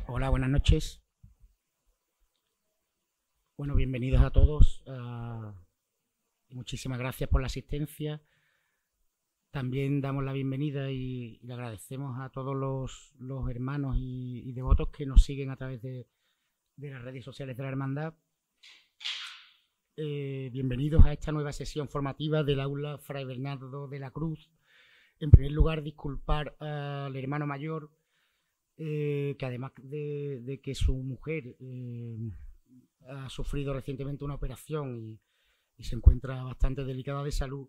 Hola, buenas noches. Bueno, bienvenidos a todos. Muchísimas gracias por la asistencia. También damos la bienvenida y le agradecemos a todos los hermanos y devotos que nos siguen a través de las redes sociales de la Hermandad. Bienvenidos a esta nueva sesión formativa del aula Fray Bernardo de la Cruz. En primer lugar, disculpar al hermano mayor, que además de que su mujer ha sufrido recientemente una operación y se encuentra bastante delicada de salud,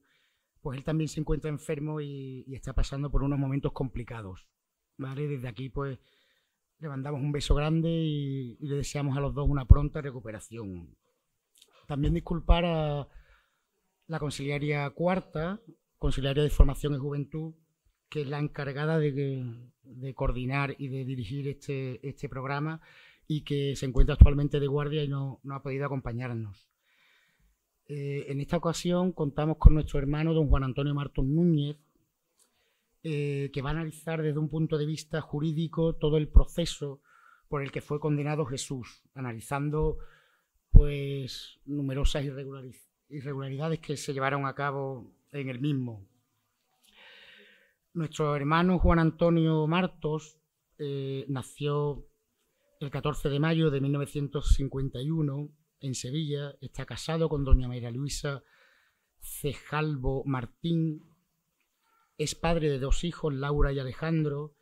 pues él también se encuentra enfermo y está pasando por unos momentos complicados, ¿vale? Desde aquí, pues, le mandamos un beso grande y le deseamos a los dos una pronta recuperación. También disculpar a la conciliaria cuarta, conciliaria de formación y juventud, que es la encargada de coordinar y de dirigir este programa y que se encuentra actualmente de guardia y no ha podido acompañarnos. En esta ocasión contamos con nuestro hermano don Juan Antonio Martos Núñez, que va a analizar desde un punto de vista jurídico todo el proceso por el que fue condenado Jesús, analizando pues numerosas irregularidades que se llevaron a cabo en el mismo. Nuestro hermano Juan Antonio Martos nació el 14 de mayo de 1951 en Sevilla. Está casado con doña María Luisa Cejalvo Martín. Es padre de dos hijos, Laura y Alejandro.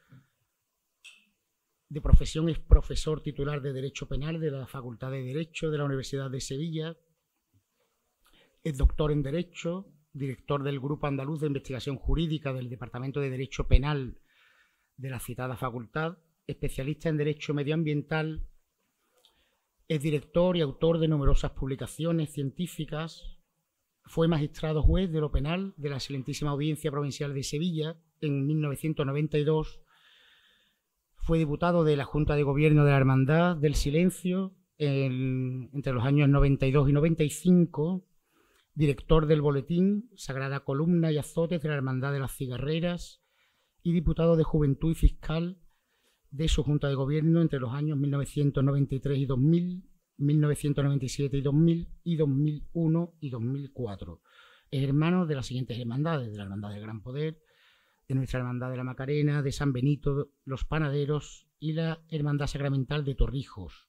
De profesión es profesor titular de Derecho Penal de la Facultad de Derecho de la Universidad de Sevilla. Es doctor en Derecho, director del Grupo Andaluz de Investigación Jurídica del Departamento de Derecho Penal de la citada facultad, especialista en Derecho Medioambiental. Es director y autor de numerosas publicaciones científicas. Fue magistrado juez de lo penal de la Excelentísima Audiencia Provincial de Sevilla en 1992. Fue diputado de la Junta de Gobierno de la Hermandad del Silencio entre los años 92 y 95. Director del boletín Sagrada Columna y Azotes de la Hermandad de las Cigarreras y diputado de Juventud y fiscal de su Junta de Gobierno entre los años 1993 y 2000, 1997 y 2000 y 2001 y 2004. Es hermano de las siguientes hermandades: de la Hermandad del Gran Poder, de nuestra Hermandad de la Macarena, de San Benito, los Panaderos y la Hermandad Sacramental de Torrijos.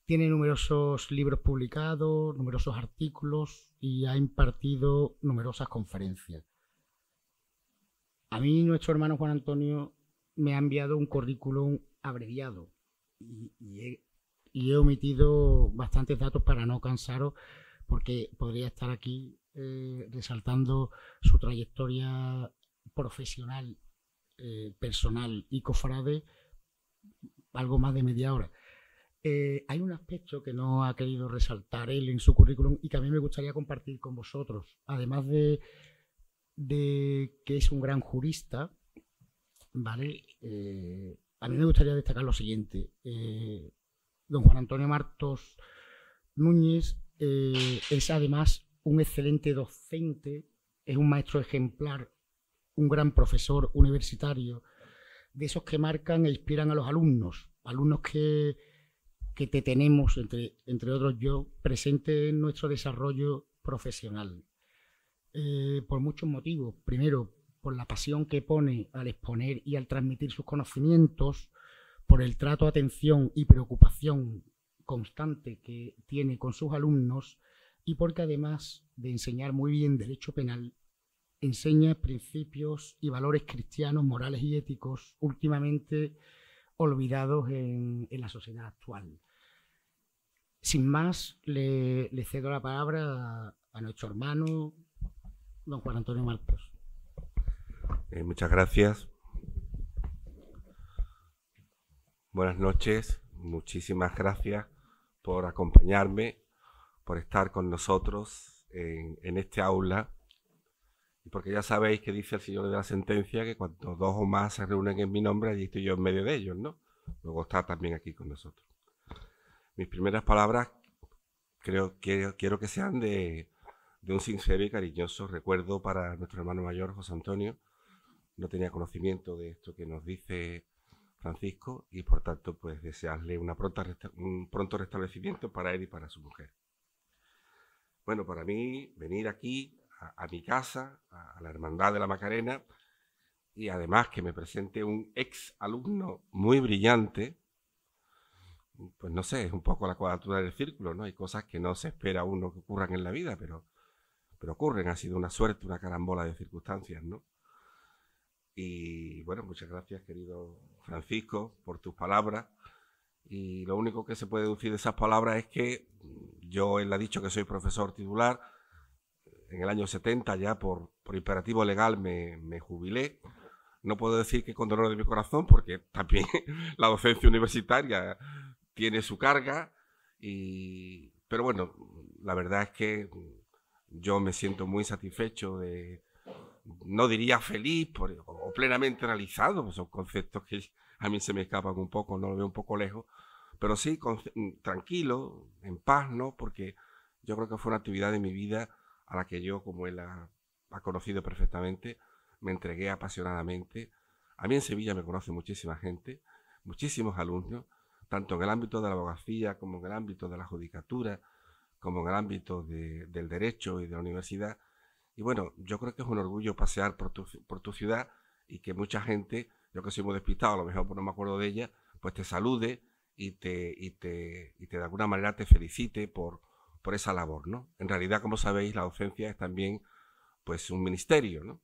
Tiene numerosos libros publicados, numerosos artículos y ha impartido numerosas conferencias. A mí nuestro hermano Juan Antonio me ha enviado un currículum abreviado y he omitido bastantes datos para no cansaros, porque podría estar aquí resaltando su trayectoria profesional, personal y cofrade algo más de media hora. Hay un aspecto que no ha querido resaltar él en su currículum y que a mí me gustaría compartir con vosotros. Además de que es un gran jurista, ¿vale? A mí me gustaría destacar lo siguiente. Don Juan Antonio Martos Núñez es además un excelente docente, es un maestro ejemplar, un gran profesor universitario, de esos que marcan e inspiran a los alumnos que te tenemos, entre otros yo, presente en nuestro desarrollo profesional. Por muchos motivos. Primero, por la pasión que pone al exponer y al transmitir sus conocimientos, por el trato, atención y preocupación constante que tiene con sus alumnos, y porque además de enseñar muy bien derecho penal, enseña principios y valores cristianos, morales y éticos últimamente olvidados en la sociedad actual. Sin más, le cedo la palabra a nuestro hermano, don Juan Antonio Martos. Muchas gracias. Buenas noches. Muchísimas gracias por acompañarme, por estar con nosotros en este aula. Y porque ya sabéis que dice el Señor de la Sentencia que cuando dos o más se reúnen en mi nombre, allí estoy yo en medio de ellos, ¿no? Luego está también aquí con nosotros. Mis primeras palabras quiero que sean de un sincero y cariñoso recuerdo para nuestro hermano mayor, José Antonio. No tenía conocimiento de esto que nos dice Francisco, y por tanto pues desearle un pronto restablecimiento para él y para su mujer. Bueno, para mí venir aquí a mi casa, a la Hermandad de la Macarena, y además que me presente un ex alumno muy brillante, pues no sé, es un poco la cuadratura del círculo, ¿no? Hay cosas que no se espera uno que ocurran en la vida, pero ocurren, ha sido una suerte, una carambola de circunstancias, ¿no? Y bueno, muchas gracias, querido Francisco, por tus palabras. Y lo único que se puede deducir de esas palabras es que yo, él ha dicho que soy profesor titular. En el año 70 ya por imperativo legal me jubilé. No puedo decir que con dolor de mi corazón, porque también la docencia universitaria tiene su carga. Pero bueno, la verdad es que yo me siento muy satisfecho no diría feliz o plenamente realizado, pues son conceptos que a mí se me escapan un poco, no lo veo un poco lejos, pero sí tranquilo, en paz, ¿no? Porque yo creo que fue una actividad de mi vida a la que yo, como él ha conocido perfectamente, me entregué apasionadamente. A mí en Sevilla me conoce muchísima gente, muchísimos alumnos, tanto en el ámbito de la abogacía como en el ámbito de la judicatura, como en el ámbito del derecho y de la universidad. Y bueno, yo creo que es un orgullo pasear por tu ciudad y que mucha gente, yo que soy muy despistado, a lo mejor no me acuerdo de ella, pues te salude y de alguna manera te felicite por esa labor, ¿no? En realidad, como sabéis, la docencia es también pues un ministerio, ¿no?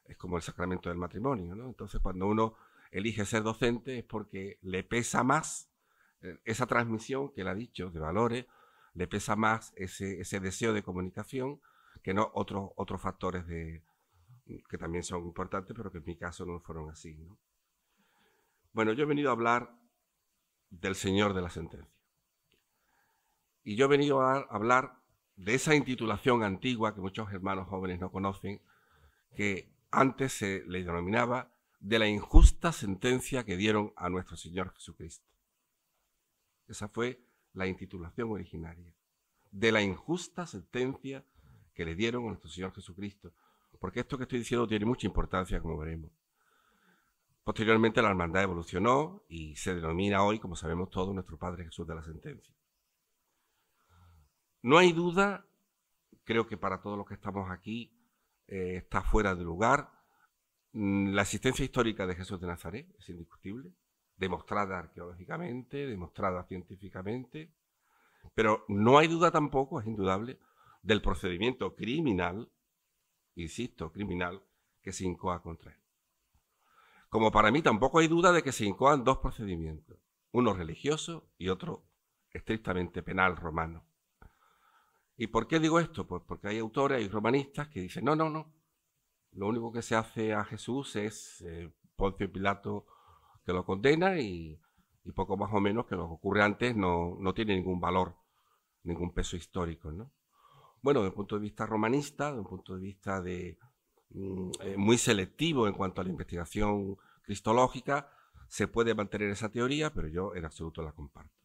Es como el sacramento del matrimonio, ¿no? Entonces, cuando uno elige ser docente es porque le pesa más esa transmisión que él ha dicho de valores, le pesa más ese deseo de comunicación que no otros factores que también son importantes, pero que en mi caso no fueron así, ¿no? Bueno, yo he venido a hablar del Señor de la sentencia. Y yo he venido a hablar de esa intitulación antigua que muchos hermanos jóvenes no conocen, que antes se le denominaba de la injusta sentencia que dieron a nuestro Señor Jesucristo. Esa fue la intitulación originaria, de la injusta sentencia que le dieron a nuestro Señor Jesucristo, porque esto que estoy diciendo tiene mucha importancia, como veremos. Posteriormente la hermandad evolucionó y se denomina hoy, como sabemos todos, nuestro Padre Jesús de la sentencia. No hay duda, creo que para todos los que estamos aquí está fuera de lugar, la existencia histórica de Jesús de Nazaret es indiscutible, demostrada arqueológicamente, demostrada científicamente, pero no hay duda tampoco, es indudable, del procedimiento criminal, insisto, criminal, que se incoa contra él. Como para mí tampoco hay duda de que se incoan dos procedimientos, uno religioso y otro estrictamente penal romano. ¿Y por qué digo esto? Pues porque hay autores y romanistas que dicen, no, lo único que se hace a Jesús es Poncio Pilato que lo condena y poco más o menos que lo que ocurre antes no tiene ningún valor, ningún peso histórico, ¿no? Bueno, desde un punto de vista romanista, desde un punto de vista muy selectivo en cuanto a la investigación cristológica, se puede mantener esa teoría, pero yo en absoluto la comparto.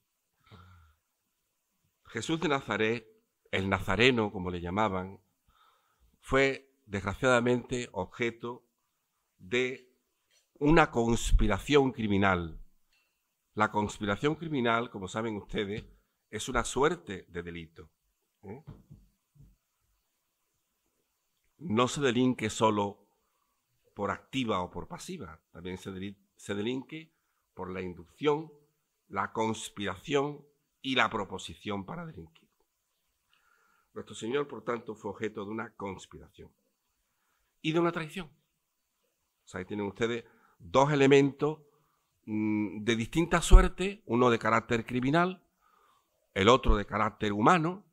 Jesús de Nazaret, el nazareno, como le llamaban, fue desgraciadamente objeto de una conspiración criminal. La conspiración criminal, como saben ustedes, es una suerte de delito. No se delinque solo por activa o por pasiva, también se delinque por la inducción, la conspiración y la proposición para delinquir. Nuestro Señor, por tanto, fue objeto de una conspiración y de una traición. O sea, ahí tienen ustedes dos elementos de distinta suerte, uno de carácter criminal, el otro de carácter humano,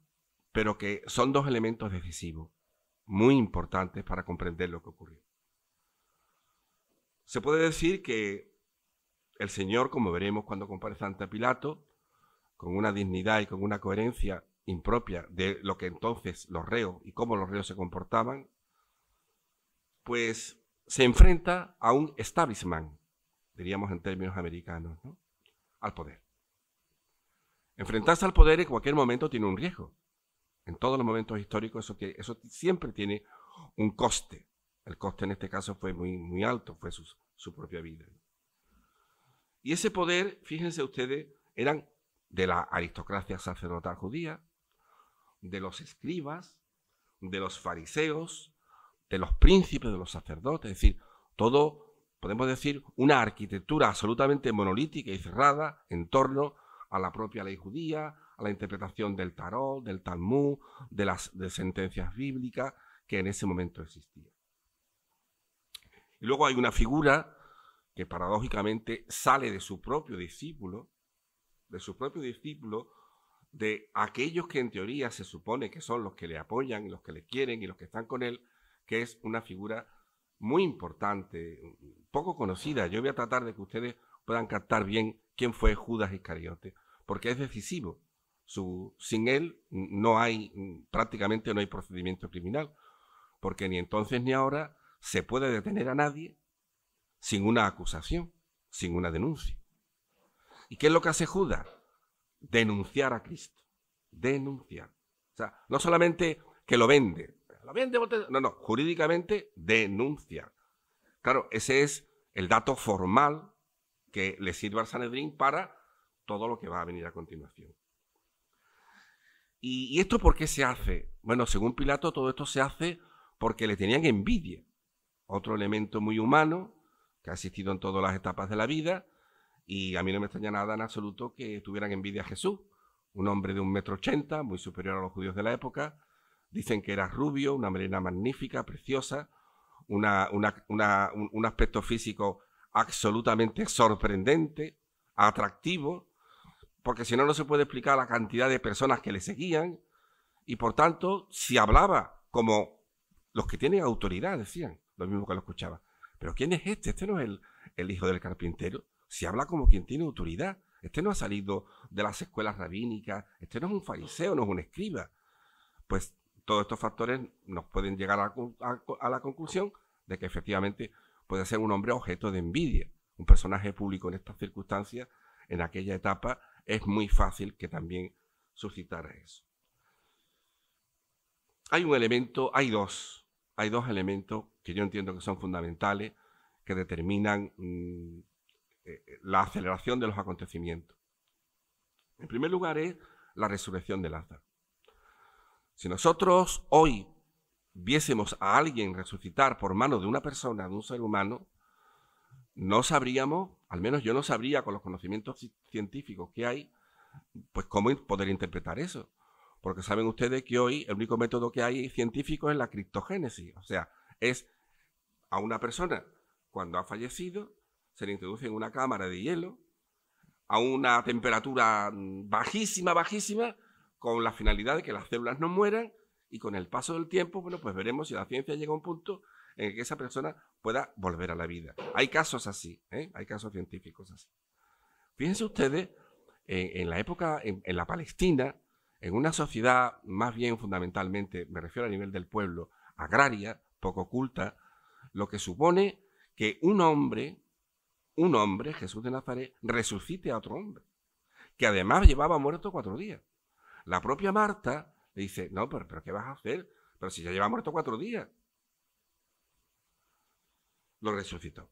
pero que son dos elementos decisivos, muy importantes para comprender lo que ocurrió. Se puede decir que el Señor, como veremos cuando comparece ante Pilato, con una dignidad y con una coherencia impropia de lo que entonces los reos y cómo los reos se comportaban, pues se enfrenta a un establishment, diríamos en términos americanos, ¿no? Al poder. Enfrentarse al poder en cualquier momento tiene un riesgo. En todos los momentos históricos eso siempre tiene un coste. El coste en este caso fue muy alto, fue su propia vida. Y ese poder, fíjense ustedes, eran de la aristocracia sacerdotal judía, de los escribas, de los fariseos, de los príncipes, de los sacerdotes, es decir, todo, podemos decir, una arquitectura absolutamente monolítica y cerrada en torno a la propia ley judía, a la interpretación del Tarot, del Talmud, de sentencias bíblicas que en ese momento existían. Y luego hay una figura que paradójicamente sale de su propio discípulo, de aquellos que en teoría se supone que son los que le apoyan, y los que le quieren y los que están con él, que es una figura muy importante, poco conocida. Yo voy a tratar de que ustedes puedan captar bien quién fue Judas Iscariote, porque es decisivo. Sin él prácticamente no hay procedimiento criminal, porque ni entonces ni ahora se puede detener a nadie sin una acusación, sin una denuncia. ¿Y qué es lo que hace Judas? Denunciar a Cristo. Denunciar. O sea, no solamente que lo vende, no, jurídicamente denunciar. Claro, ese es el dato formal que le sirve al Sanedrín para todo lo que va a venir a continuación. ¿Y esto por qué se hace? Bueno, según Pilato, todo esto se hace porque le tenían envidia. Otro elemento muy humano que ha existido en todas las etapas de la vida, y a mí no me extraña nada en absoluto que tuvieran envidia a Jesús, un hombre de 1,80 m, muy superior a los judíos de la época. Dicen que era rubio, una melena magnífica, preciosa, un aspecto físico absolutamente sorprendente, atractivo, porque si no, no se puede explicar la cantidad de personas que le seguían, y por tanto, si hablaba como los que tienen autoridad, decían, lo mismo que lo escuchaba. ¿Pero quién es este? Este no es el hijo del carpintero. Si habla como quien tiene autoridad. Este no ha salido de las escuelas rabínicas, este no es un fariseo, no es un escriba. Pues todos estos factores nos pueden llegar a la conclusión de que efectivamente puede ser un hombre objeto de envidia. Un personaje público en estas circunstancias, en aquella etapa, es muy fácil que también suscitara eso. Hay dos elementos que yo entiendo que son fundamentales, que determinan la aceleración de los acontecimientos. En primer lugar es la resurrección de Lázaro. Si nosotros hoy viésemos a alguien resucitar por mano de una persona, de un ser humano, no sabríamos, al menos yo no sabría con los conocimientos científicos que hay, pues cómo poder interpretar eso. Porque saben ustedes que hoy el único método que hay científico es la criptogénesis. O sea, es a una persona cuando ha fallecido, se le introduce en una cámara de hielo a una temperatura bajísima, con la finalidad de que las células no mueran, y con el paso del tiempo, bueno, pues veremos si la ciencia llega a un punto en el que esa persona pueda volver a la vida. Hay casos así, hay casos científicos así. Fíjense ustedes, en la época, en la Palestina, en una sociedad más bien fundamentalmente, me refiero a nivel del pueblo, agraria, poco culta, lo que supone que un hombre, Jesús de Nazaret, resucite a otro hombre, que además llevaba muerto 4 días. La propia Marta le dice, no, pero ¿qué vas a hacer? Pero si ya lleva muerto 4 días. Lo resucitó.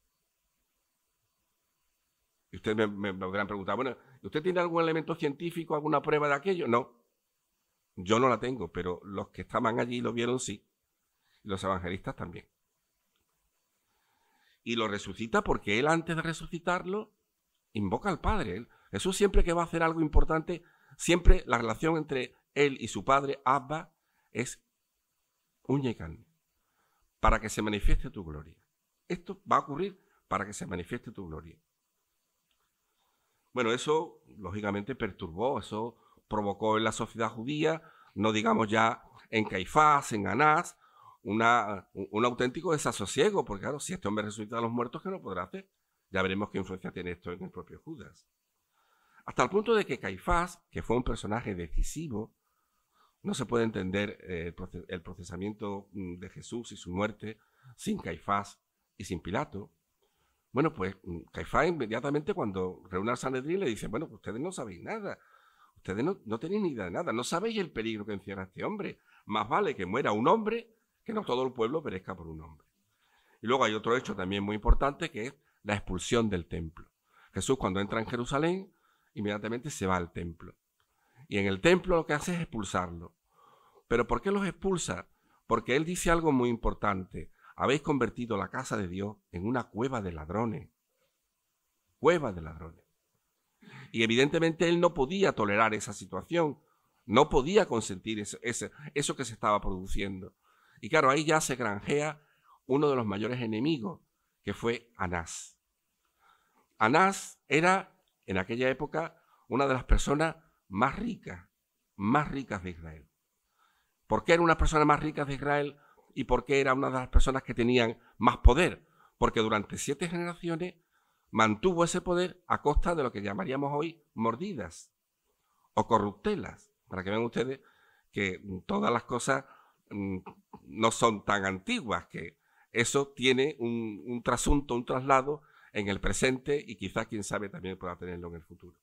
Y ustedes me podrán preguntar, bueno, ¿usted tiene algún elemento científico, alguna prueba de aquello? No, yo no la tengo, pero los que estaban allí lo vieron sí. Y los evangelistas también. Y lo resucita porque él, antes de resucitarlo, invoca al Padre. Jesús, siempre que va a hacer algo importante, siempre la relación entre él y su padre, Abba, es uña y carne, para que se manifieste tu gloria. Esto va a ocurrir para que se manifieste tu gloria. Bueno, eso lógicamente perturbó, eso provocó en la sociedad judía, no digamos ya en Caifás, en Anás, un auténtico desasosiego, porque claro, si este hombre resucita a los muertos, ¿qué no podrá hacer? Ya veremos qué influencia tiene esto en el propio Judas. Hasta el punto de que Caifás, que fue un personaje decisivo, no se puede entender el procesamiento de Jesús y su muerte sin Caifás y sin Pilato. Bueno, pues Caifás inmediatamente cuando reúne al Sanedrín le dice, bueno, pues ustedes no sabéis nada, ustedes no tenéis ni idea de nada, no sabéis el peligro que encierra este hombre. Más vale que muera un hombre que no todo el pueblo perezca por un hombre. Y luego hay otro hecho también muy importante, que es la expulsión del templo. Jesús, cuando entra en Jerusalén, inmediatamente se va al templo. Y en el templo lo que hace es expulsarlo. ¿Pero por qué los expulsa? Porque él dice algo muy importante. Habéis convertido la casa de Dios en una cueva de ladrones. Cueva de ladrones. Y evidentemente él no podía tolerar esa situación. No podía consentir eso que se estaba produciendo. Y claro, ahí ya se granjea uno de los mayores enemigos, que fue Anás. Anás era, en aquella época, una de las personas más ricas de Israel. ¿Por qué era una persona más rica de Israel y por qué era una de las personas que tenían más poder? Porque durante 7 generaciones mantuvo ese poder a costa de lo que llamaríamos hoy mordidas o corruptelas, para que vean ustedes que todas las cosas no son tan antiguas, que eso tiene un trasunto, un traslado en el presente y quizás, quién sabe, también pueda tenerlo en el futuro.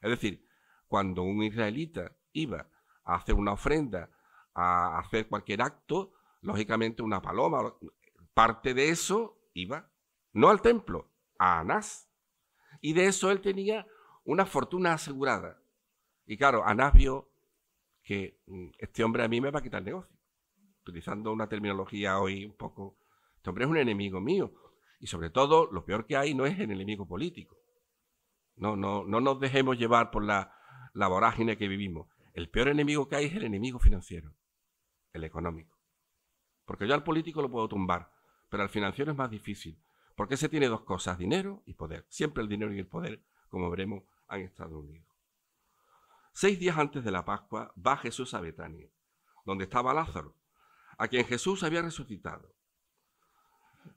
Es decir, cuando un israelita iba a hacer una ofrenda, a hacer cualquier acto, lógicamente una paloma, parte de eso iba, no al templo, a Anás. Y de eso él tenía una fortuna asegurada. Y claro, Anás vio que este hombre a mí me va a quitar el negocio. Utilizando una terminología hoy un poco, este hombre es un enemigo mío. Y sobre todo, lo peor que hay no es el enemigo político. No nos dejemos llevar por la vorágine que vivimos. El peor enemigo que hay es el enemigo financiero, el económico. Porque yo al político lo puedo tumbar, pero al financiero es más difícil. Porque ese tiene 2 cosas, dinero y poder. Siempre el dinero y el poder, como veremos, han estado unidos. 6 días antes de la Pascua va Jesús a Betania, donde estaba Lázaro, a quien Jesús había resucitado.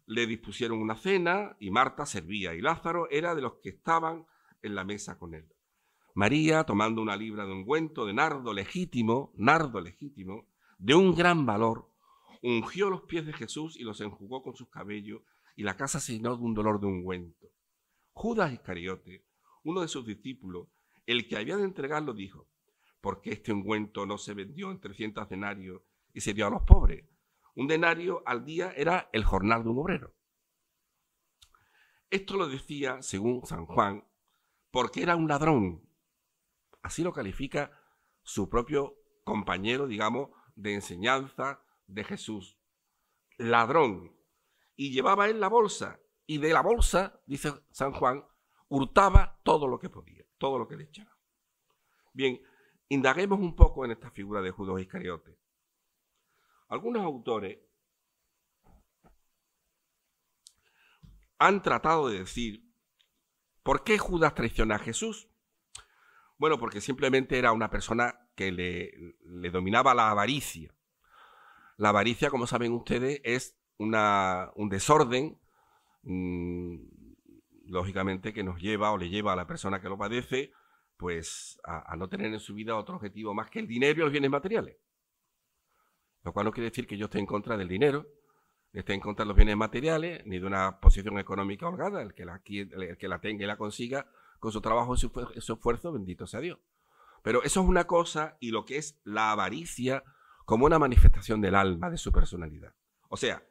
Le dispusieron una cena y Marta servía y Lázaro era de los que estaban en la mesa con él. María, tomando una libra de ungüento de nardo legítimo, de un gran valor, ungió los pies de Jesús y los enjugó con sus cabellos y la casa se llenó de un dolor de ungüento. Judas Iscariote, uno de sus discípulos, el que había de entregarlo, dijo: ¿por qué este ungüento no se vendió en 300 denarios y se dio a los pobres? Un denario al día era el jornal de un obrero. Esto lo decía, según San Juan, porque era un ladrón. Así lo califica su propio compañero, digamos, de enseñanza de Jesús. Ladrón. Y llevaba él la bolsa. Y de la bolsa, dice San Juan, hurtaba todo lo que podía, todo lo que le echaba. Bien, indaguemos un poco en esta figura de Judas Iscariote. Algunos autores han tratado de decir ¿por qué Judas traiciona a Jesús? Bueno, porque simplemente era una persona que le dominaba la avaricia. La avaricia, como saben ustedes, es un desorden, lógicamente, que nos lleva o le lleva a la persona que lo padece pues a no tener en su vida otro objetivo más que el dinero y los bienes materiales. Lo cual no quiere decir que yo esté en contra del dinero, ni esté en contra de los bienes materiales, ni de una posición económica holgada. El que la tenga y la consiga con su trabajo y su esfuerzo, bendito sea Dios. Pero eso es una cosa, y lo que es la avaricia como una manifestación del alma, de su personalidad. O sea,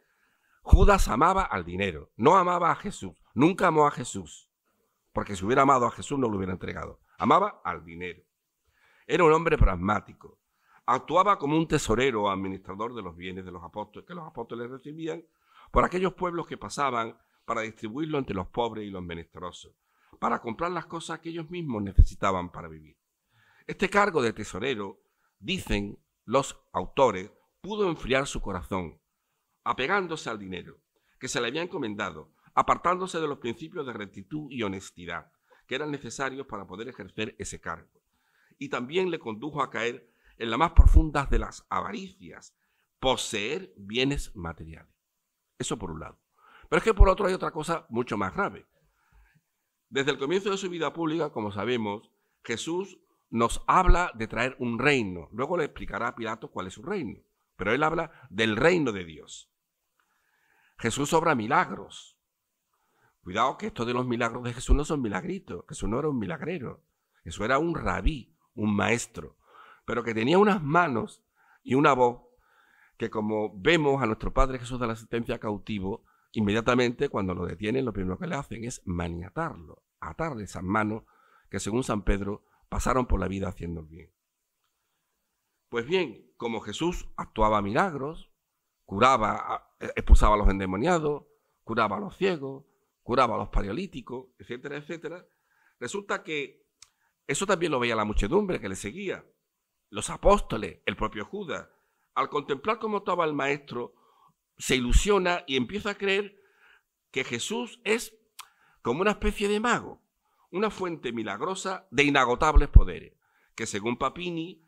Judas amaba al dinero, no amaba a Jesús, nunca amó a Jesús, porque si hubiera amado a Jesús no lo hubiera entregado. Amaba al dinero. Era un hombre pragmático. Actuaba como un tesorero o administrador de los bienes de los apóstoles, que los apóstoles recibían por aquellos pueblos que pasaban para distribuirlo entre los pobres y los menesterosos, para comprar las cosas que ellos mismos necesitaban para vivir. Este cargo de tesorero, dicen los autores, pudo enfriar su corazón, apegándose al dinero que se le había encomendado, apartándose de los principios de rectitud y honestidad que eran necesarios para poder ejercer ese cargo. Y también le condujo a caer en la más profunda de las avaricias, poseer bienes materiales. Eso por un lado. Pero es que por otro hay otra cosa mucho más grave. Desde el comienzo de su vida pública, como sabemos, Jesús nos habla de traer un reino. Luego le explicará a Pilato cuál es su reino. Pero él habla del reino de Dios. Jesús obra milagros. Cuidado que esto de los milagros de Jesús no son milagritos. Jesús no era un milagrero. Jesús era un rabí, un maestro, pero que tenía unas manos y una voz que, como vemos a nuestro Padre Jesús de la asistencia cautivo, inmediatamente cuando lo detienen, lo primero que le hacen es maniatarlo. atarle esas manos que, según San Pedro, pasaron por la vida haciendo el bien. Pues bien, como Jesús actuaba milagros, curaba, expulsaba a los endemoniados, curaba a los ciegos, curaba a los paralíticos, etcétera, etcétera, resulta que eso también lo veía la muchedumbre que le seguía, los apóstoles, el propio Judas. Al contemplar cómo estaba el maestro, se ilusiona y empieza a creer que Jesús es como una especie de mago, una fuente milagrosa de inagotables poderes, que según Papini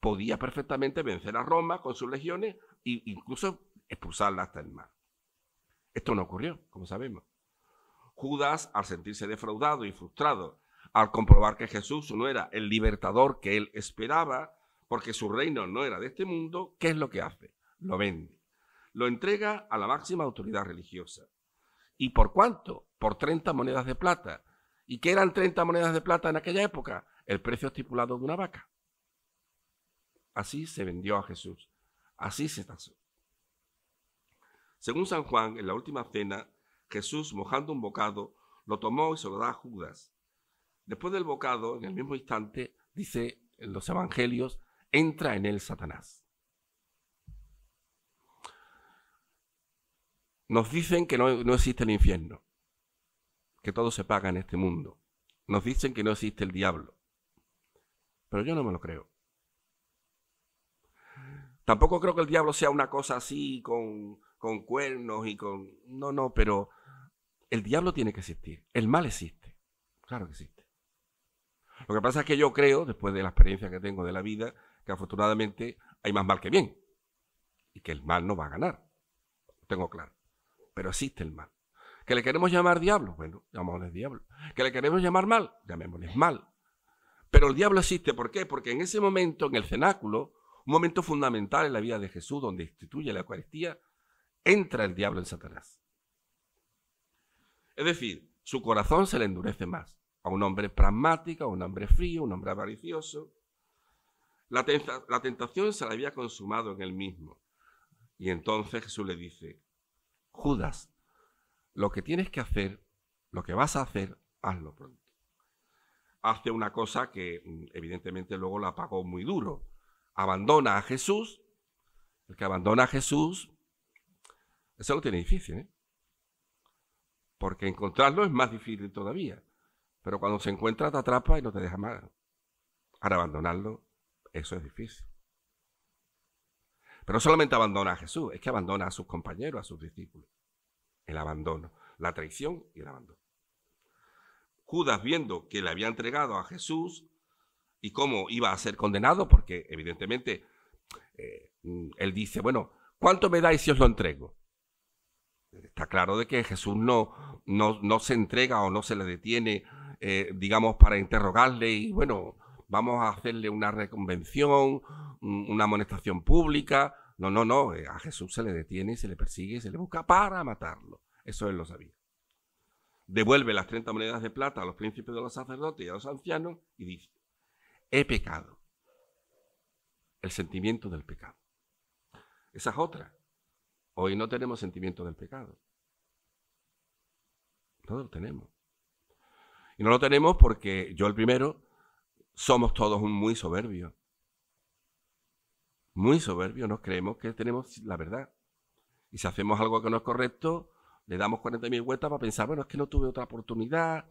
podía perfectamente vencer a Roma con sus legiones e incluso expulsarla hasta el mar. Esto no ocurrió, como sabemos. Judas, al sentirse defraudado y frustrado, al comprobar que Jesús no era el libertador que él esperaba, porque su reino no era de este mundo, ¿qué es lo que hace? Lo vende. Lo entrega a la máxima autoridad religiosa. ¿Y por cuánto? Por 30 monedas de plata. ¿Y qué eran 30 monedas de plata en aquella época? El precio estipulado de una vaca. Así se vendió a Jesús. Así se tasó. Según San Juan, en la última cena, Jesús, mojando un bocado, lo tomó y se lo da a Judas. Después del bocado, en el mismo instante, dice en los evangelios, entra en él Satanás. Nos dicen que no existe el infierno, que todo se paga en este mundo. Nos dicen que no existe el diablo. Pero yo no me lo creo. Tampoco creo que el diablo sea una cosa así con cuernos y con... No, pero el diablo tiene que existir. El mal existe. Claro que existe. Lo que pasa es que yo creo, después de la experiencia que tengo de la vida, que afortunadamente hay más mal que bien. Y que el mal no va a ganar. Lo tengo claro. Pero existe el mal. ¿Que le queremos llamar diablo? Bueno, llamémosle diablo. ¿Que le queremos llamar mal? Llamémosle mal. Pero el diablo existe. ¿Por qué? Porque en ese momento, en el cenáculo, un momento fundamental en la vida de Jesús, donde instituye la Eucaristía, entra el diablo en Satanás. Es decir, su corazón se le endurece más. A un hombre pragmático, a un hombre frío, a un hombre avaricioso. La tentación se la había consumado en él mismo. Y entonces Jesús le dice, Judas, lo que tienes que hacer, lo que vas a hacer, hazlo pronto. Hace una cosa que evidentemente luego la pagó muy duro. Abandona a Jesús. El que abandona a Jesús, eso lo tiene difícil, ¿eh? Porque encontrarlo es más difícil todavía. Pero cuando se encuentra te atrapa y no te deja más. Ahora abandonarlo, eso es difícil. Pero no solamente abandona a Jesús, es que abandona a sus compañeros, a sus discípulos. El abandono, la traición y el abandono. Judas, viendo que le había entregado a Jesús y cómo iba a ser condenado, porque evidentemente él dice, bueno, ¿cuánto me dais si os lo entrego? Está claro de que Jesús no se entrega o no se le detiene, digamos, para interrogarle y, bueno, vamos a hacerle una reconvención, una amonestación pública. No, a Jesús se le detiene, se le persigue, se le busca para matarlo. Eso él lo sabía. Devuelve las 30 monedas de plata a los príncipes de los sacerdotes y a los ancianos y dice, he pecado. El sentimiento del pecado. Esa es otra. Hoy no tenemos sentimiento del pecado. No lo tenemos. Y no lo tenemos porque yo el primero, somos todos muy soberbios. Muy soberbios, nos creemos que tenemos la verdad. Y si hacemos algo que no es correcto, le damos 40.000 vueltas para pensar, bueno, es que no tuve otra oportunidad,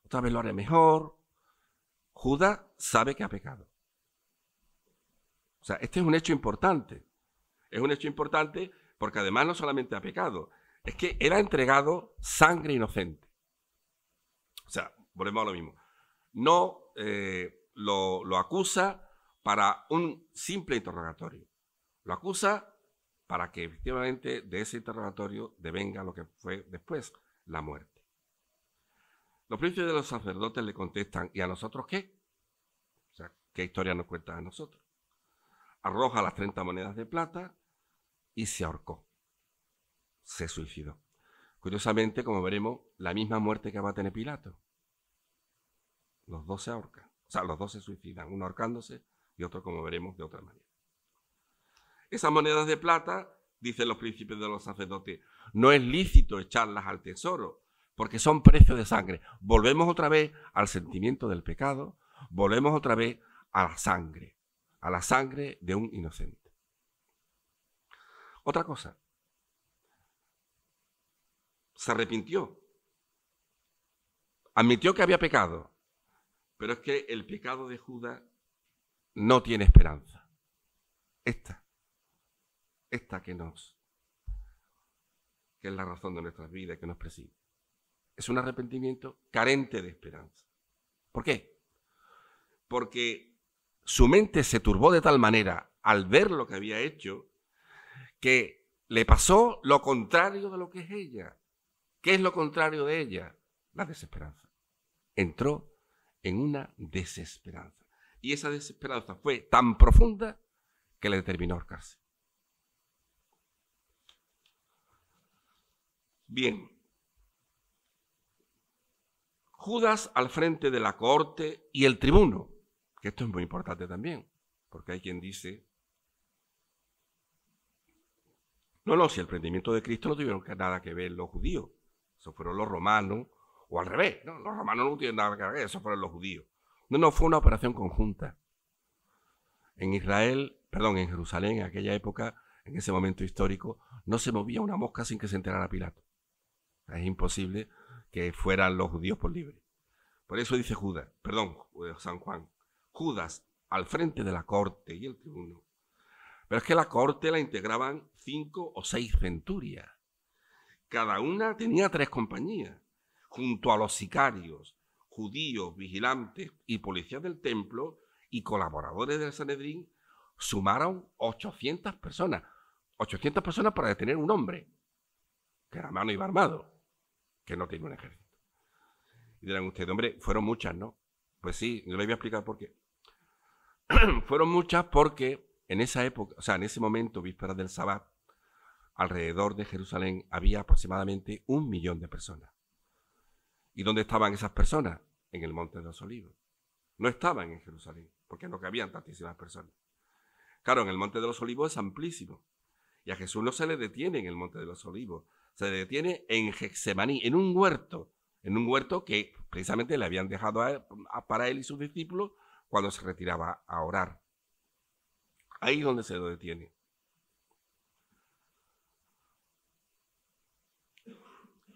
otra vez lo haré mejor. Judas sabe que ha pecado. O sea, este es un hecho importante. Es un hecho importante porque además no solamente ha pecado, es que él ha entregado sangre inocente. O sea, volvemos a lo mismo. No lo acusa para un simple interrogatorio. Lo acusa para que efectivamente de ese interrogatorio devenga lo que fue después, la muerte. Los príncipes de los sacerdotes le contestan, ¿y a nosotros qué? O sea, ¿qué historia nos cuenta a nosotros? Arroja las 30 monedas de plata y se ahorcó. Se suicidó. Curiosamente, como veremos, la misma muerte que va a tener Pilato. Los dos se ahorcan. O sea, los dos se suicidan, uno ahorcándose y otro, como veremos, de otra manera. Esas monedas de plata, dicen los príncipes de los sacerdotes, no es lícito echarlas al tesoro, porque son precios de sangre. Volvemos otra vez al sentimiento del pecado, volvemos otra vez a la sangre de un inocente. Otra cosa, se arrepintió, admitió que había pecado, pero es que el pecado de Judas no tiene esperanza. Esta que es la razón de nuestras vidas, que nos preside. Es un arrepentimiento carente de esperanza. ¿Por qué? Porque su mente se turbó de tal manera al ver lo que había hecho que le pasó lo contrario de lo que es ella. ¿Qué es lo contrario de ella? La desesperanza. Entró en una desesperanza. Y esa desesperanza fue tan profunda que le determinó ahorcarse. Bien. Judas al frente de la cohorte y el tribuno, que esto es muy importante también, porque hay quien dice, no, si el prendimiento de Cristo no tuvieron nada que ver los judíos, eso fueron los romanos, o al revés, ¿no? Los romanos no tienen nada que ver, eso fueron los judíos. No, fue una operación conjunta. En Jerusalén, en aquella época, en ese momento histórico, no se movía una mosca sin que se enterara Pilato. Es imposible que fueran los judíos por libre. Por eso dice San Juan, Judas al frente de la corte y el tribuno. Pero es que la corte la integraban 5 o 6 centurias. Cada una tenía 3 compañías, junto a los sicarios, judíos, vigilantes y policías del templo y colaboradores del Sanedrín, sumaron 800 personas. 800 personas para detener un hombre, que era mano iba armado, que no tiene un ejército. Y dirán ustedes, hombre, fueron muchas, ¿no? Pues sí, yo les voy a explicar por qué. Fueron muchas porque en esa época, o sea, en ese momento, vísperas del Sabbat, alrededor de Jerusalén había aproximadamente 1 millón de personas. ¿Y dónde estaban esas personas? En el Monte de los Olivos. No estaban en Jerusalén, porque no cabían tantísimas personas. Claro, en el Monte de los Olivos es amplísimo. Y a Jesús no se le detiene en el Monte de los Olivos. Se le detiene en Getsemaní, en un huerto que precisamente le habían dejado para él y sus discípulos cuando se retiraba a orar. Ahí es donde se lo detiene.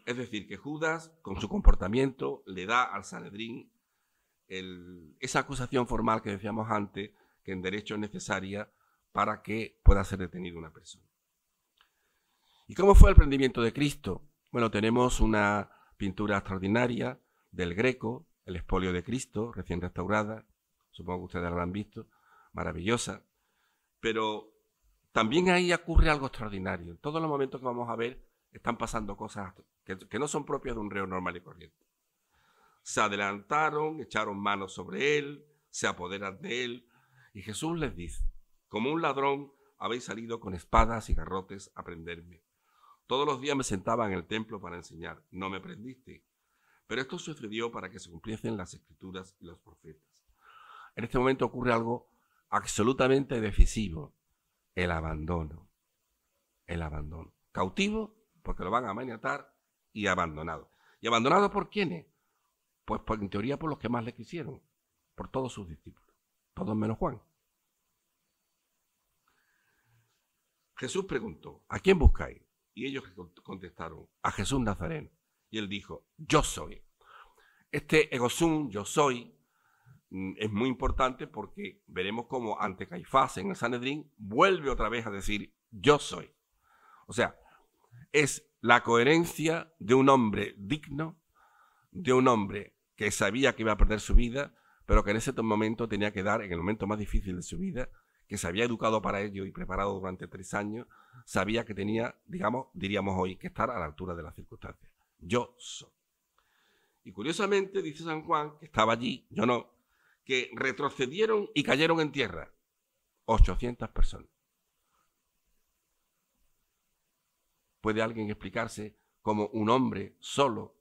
Es decir, que Judas, con su comportamiento, le da al Sanedrín esa acusación formal que decíamos antes, que en derecho es necesaria para que pueda ser detenida una persona. ¿Y cómo fue el prendimiento de Cristo? Bueno, tenemos una pintura extraordinaria del Greco, el expolio de Cristo, recién restaurada, supongo que ustedes la habrán visto, maravillosa, pero también ahí ocurre algo extraordinario. En todos los momentos que vamos a ver están pasando cosas que no son propias de un reo normal y corriente. Se adelantaron, echaron manos sobre él, se apoderan de él, y Jesús les dice, como un ladrón habéis salido con espadas y garrotes a prenderme. Todos los días me sentaba en el templo para enseñar, no me prendiste. Pero esto sucedió para que se cumpliesen las Escrituras y los profetas. En este momento ocurre algo absolutamente decisivo, el abandono. El abandono. Cautivo, porque lo van a maniatar, y abandonado. ¿Y abandonado por quiénes? Pues en teoría por los que más le quisieron, por todos sus discípulos, todos menos Juan. Jesús preguntó, ¿a quién buscáis? Y ellos contestaron, a Jesús Nazareno. Y él dijo, yo soy. Este egosum, yo soy, es muy importante porque veremos cómo ante Caifás en el Sanedrín vuelve otra vez a decir, yo soy. O sea, es la coherencia de un hombre digno, de un hombre que sabía que iba a perder su vida, pero que en ese momento tenía que dar, en el momento más difícil de su vida, que se había educado para ello y preparado durante 3 años, sabía que tenía, diríamos hoy, que estar a la altura de las circunstancias. Yo soy. Y curiosamente, dice San Juan, que estaba allí, yo no, que retrocedieron y cayeron en tierra 800 personas. ¿Puede alguien explicarse cómo un hombre solo,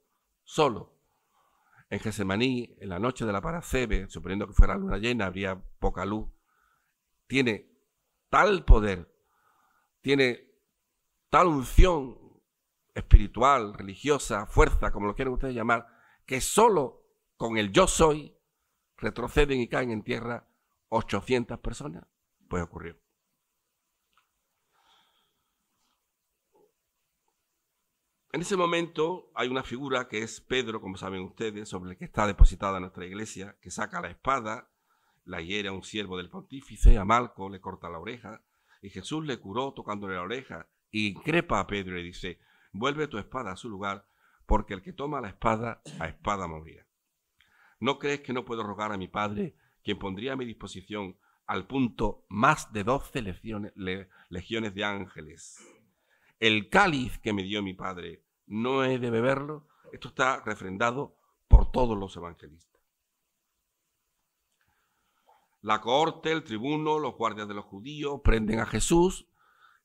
en Getsemaní, en la noche de la Paracebe, suponiendo que fuera luna llena, habría poca luz, tiene tal poder, tiene tal unción espiritual, religiosa, fuerza, como lo quieran ustedes llamar, que solo con el yo soy retroceden y caen en tierra 800 personas. Pues ocurrió. En ese momento hay una figura que es Pedro, como saben ustedes, sobre el que está depositada nuestra iglesia, que saca la espada, la hiere a un siervo del pontífice, a Malco le corta la oreja, y Jesús le curó tocándole la oreja, y increpa a Pedro y le dice: vuelve tu espada a su lugar, porque el que toma la espada, a espada morirá. ¿No crees que no puedo rogar a mi Padre, quien pondría a mi disposición al punto más de 12 legiones de ángeles? El cáliz que me dio mi Padre, ¿no he de beberlo? Esto está refrendado por todos los evangelistas. La cohorte, el tribuno, los guardias de los judíos prenden a Jesús.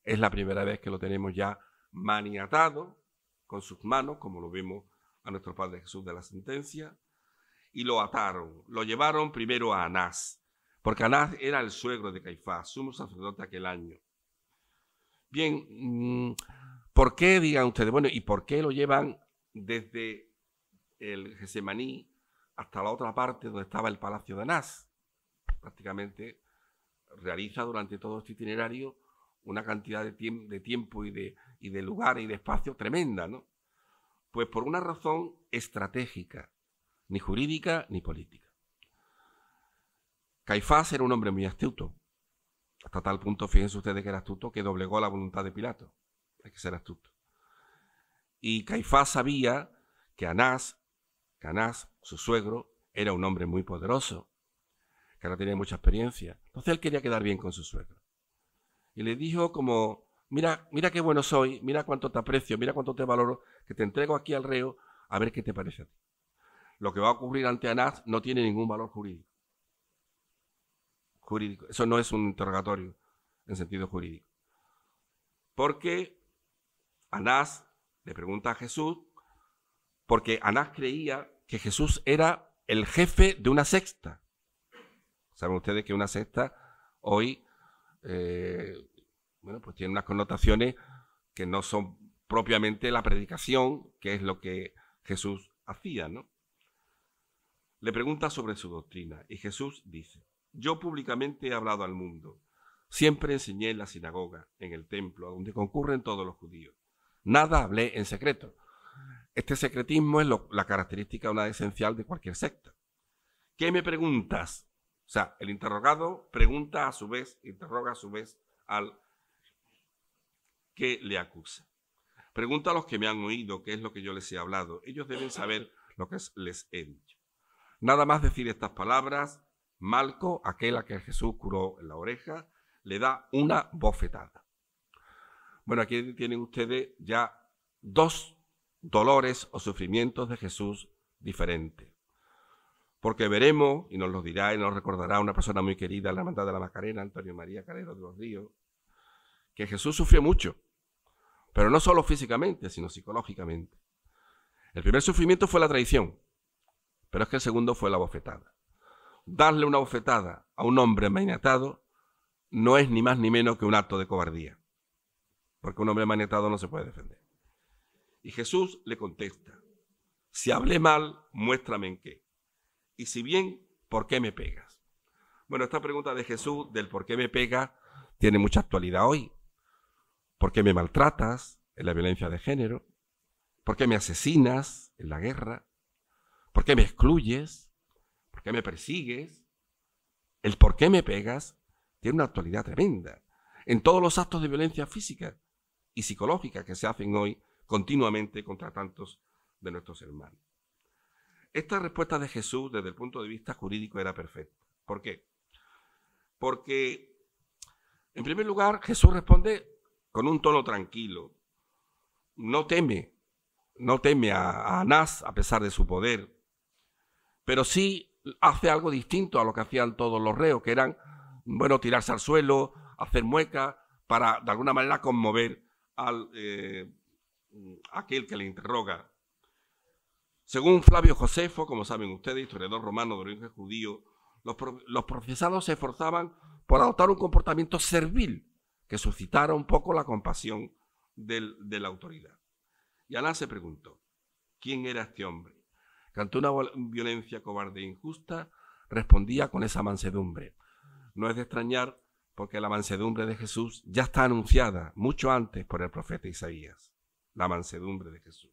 Es la primera vez que lo tenemos ya maniatado con sus manos, como lo vemos a nuestro Padre Jesús de la sentencia, y lo ataron. Lo llevaron primero a Anás, porque Anás era el suegro de Caifás, sumo sacerdote aquel año. Bien, ¿por qué, digan ustedes? Bueno, ¿y por qué lo llevan desde el Getsemaní hasta la otra parte donde estaba el palacio de Anás? Prácticamente realiza durante todo este itinerario una cantidad de tiempo y de lugar y de espacio tremenda, ¿no? Pues por una razón estratégica, ni jurídica ni política. Caifás era un hombre muy astuto, hasta tal punto, fíjense ustedes que era astuto, que doblegó la voluntad de Pilato. Hay que ser astuto. Y Caifás sabía que Anás, su suegro, era un hombre muy poderoso, que ahora tenía mucha experiencia. Entonces él quería quedar bien con su suegro. Y le dijo como: mira qué bueno soy, mira cuánto te aprecio, mira cuánto te valoro, que te entrego aquí al reo, a ver qué te parece a ti. Lo que va a ocurrir ante Anás no tiene ningún valor jurídico. Eso no es un interrogatorio en sentido jurídico. Porque Anás le pregunta a Jesús, porque Anás creía que Jesús era el jefe de una secta. Saben ustedes que una secta hoy, pues tiene unas connotaciones que no son propiamente la predicación, que es lo que Jesús hacía, ¿no? Le pregunta sobre su doctrina y Jesús dice: yo públicamente he hablado al mundo. Siempre enseñé en la sinagoga, en el templo, donde concurren todos los judíos. Nada hablé en secreto. Este secretismo es la característica una esencial de cualquier secta. ¿Qué me preguntas? O sea, el interrogado pregunta a su vez, interroga a su vez al que le acusa. Pregunta a los que me han oído qué es lo que yo les he hablado. Ellos deben saber lo que les he dicho. Nada más decir estas palabras, Malco, aquel a que Jesús curó en la oreja, le da una bofetada. Bueno, aquí tienen ustedes ya dos dolores o sufrimientos de Jesús diferentes. Porque veremos, y nos lo dirá y nos recordará una persona muy querida en la Hermandad de la Macarena, Antonio María Calero de los Ríos, que Jesús sufrió mucho, pero no solo físicamente, sino psicológicamente. El primer sufrimiento fue la traición, pero es que el segundo fue la bofetada. Darle una bofetada a un hombre maniatado no es ni más ni menos que un acto de cobardía, porque un hombre maniatado no se puede defender. Y Jesús le contesta: si hablé mal, muéstrame en qué. Y si bien, ¿por qué me pegas? Bueno, esta pregunta de Jesús del por qué me pegas tiene mucha actualidad hoy. ¿Por qué me maltratas en la violencia de género? ¿Por qué me asesinas en la guerra? ¿Por qué me excluyes? ¿Por qué me persigues? El por qué me pegas tiene una actualidad tremenda en todos los actos de violencia física y psicológica que se hacen hoy continuamente contra tantos de nuestros hermanos. Esta respuesta de Jesús desde el punto de vista jurídico era perfecta. ¿Por qué? Porque, en primer lugar, Jesús responde con un tono tranquilo. No teme a Anás a pesar de su poder, pero sí hace algo distinto a lo que hacían todos los reos, que eran, tirarse al suelo, hacer muecas, para de alguna manera conmover al aquel que le interroga. Según Flavio Josefo, como saben ustedes, historiador romano de origen judío, los procesados se esforzaban por adoptar un comportamiento servil que suscitara un poco la compasión de la autoridad. Y Anás se preguntó, ¿quién era este hombre? Que ante una violencia cobarde e injusta respondía con esa mansedumbre. No es de extrañar porque la mansedumbre de Jesús ya está anunciada mucho antes por el profeta Isaías. La mansedumbre de Jesús.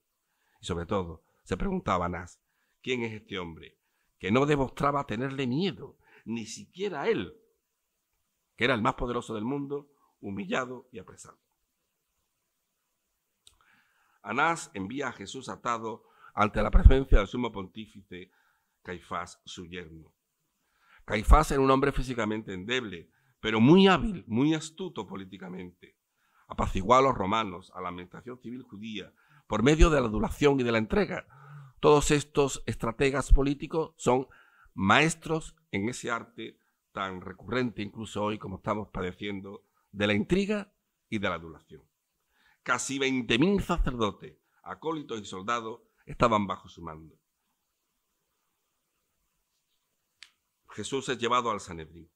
Y sobre todo, se preguntaba Anás, ¿quién es este hombre? Que no demostraba tenerle miedo, ni siquiera a él, que era el más poderoso del mundo, humillado y apresado. Anás envía a Jesús atado ante la presencia del sumo pontífice Caifás, su yerno. Caifás era un hombre físicamente endeble, pero muy hábil, muy astuto políticamente. Apaciguó a los romanos, a la administración civil judía, por medio de la adulación y de la entrega. Todos estos estrategas políticos son maestros en ese arte tan recurrente incluso hoy como estamos padeciendo, de la intriga y de la adulación. Casi 20.000 sacerdotes, acólitos y soldados estaban bajo su mando. Jesús es llevado al Sanedrín.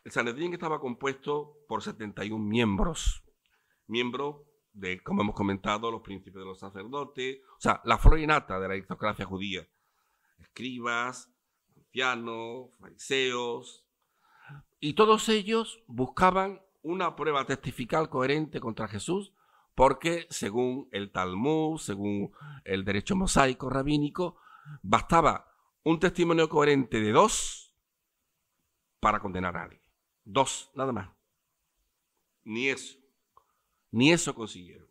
El Sanedrín estaba compuesto por 71 miembros de, como hemos comentado, los príncipes de los sacerdotes, o sea, la flor y nata de la aristocracia judía, escribas, ancianos, fariseos, y todos ellos buscaban una prueba testifical coherente contra Jesús, porque según el Talmud, según el derecho mosaico rabínico, bastaba un testimonio coherente de 2 para condenar a alguien. 2, nada más. Ni eso consiguieron.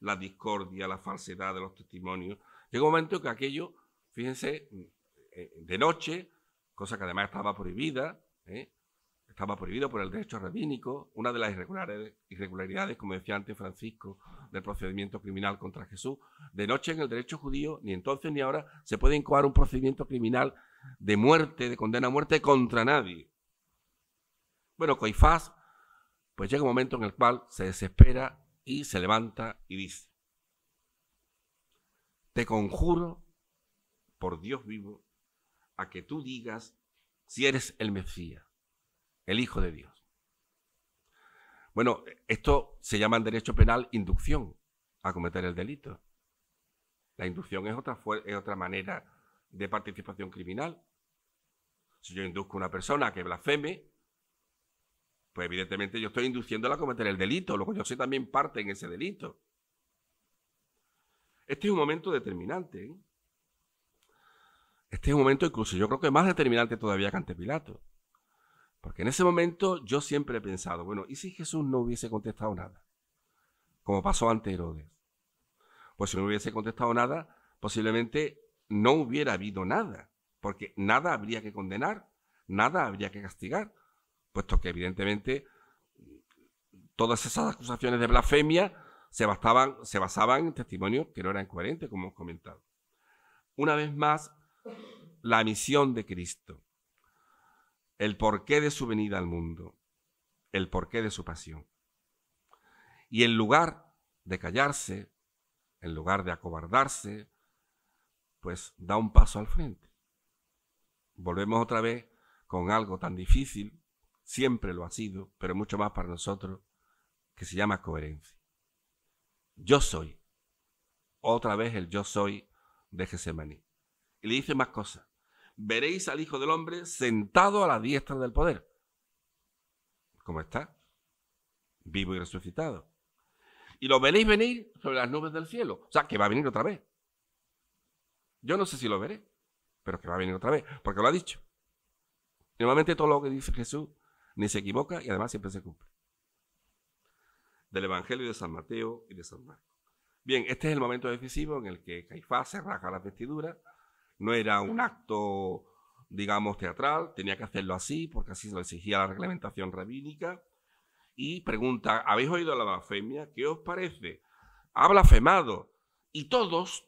La discordia, la falsedad de los testimonios. Llegó un momento que aquello, fíjense, de noche, cosa que además estaba prohibida, estaba prohibido por el derecho rabínico, una de las irregularidades, como decía antes Francisco, del procedimiento criminal contra Jesús. De noche en el derecho judío, ni entonces ni ahora, se puede incoar un procedimiento criminal de muerte, de condena a muerte contra nadie. Bueno, Caifás, pues llega un momento en el cual se desespera y se levanta y dice: te conjuro por Dios vivo a que tú digas si eres el Mesías, el Hijo de Dios. Bueno, esto se llama en derecho penal inducción a cometer el delito. La inducción es otra manera de participación criminal. Si yo induzco a una persona a que blasfeme, pues evidentemente yo estoy induciéndola a cometer el delito, luego yo soy también parte en ese delito. Este es un momento determinante, ¿eh? Este es un momento incluso yo creo que más determinante todavía que ante Pilato. Porque en ese momento yo siempre he pensado, bueno, ¿y si Jesús no hubiese contestado nada? Como pasó ante Herodes. Pues si no hubiese contestado nada, posiblemente no hubiera habido nada, porque nada habría que condenar, nada habría que castigar, puesto que evidentemente todas esas acusaciones de blasfemia se basaban en testimonios que no eran coherentes, como hemos comentado. Una vez más, la misión de Cristo, el porqué de su venida al mundo, el porqué de su pasión. Y en lugar de callarse, en lugar de acobardarse, pues da un paso al frente. Volvemos otra vez con algo tan difícil, siempre lo ha sido, pero mucho más para nosotros, que se llama coherencia. Yo soy, otra vez el yo soy de Getsemaní. Y le dice más cosas. Veréis al Hijo del Hombre sentado a la diestra del poder. ¿Cómo está? Vivo y resucitado. Y lo veréis venir sobre las nubes del cielo. O sea, que va a venir otra vez. Yo no sé si lo veré, pero que va a venir otra vez, porque lo ha dicho. Y normalmente todo lo que dice Jesús ni se equivoca y además siempre se cumple. Del Evangelio de San Mateo y de San Marcos. Bien, este es el momento decisivo en el que Caifás se rasga las vestiduras. No era un acto, digamos, teatral, tenía que hacerlo así, porque así se lo exigía la reglamentación rabínica. Y pregunta, ¿habéis oído la blasfemia? ¿Qué os parece? Ha blasfemado. Y todos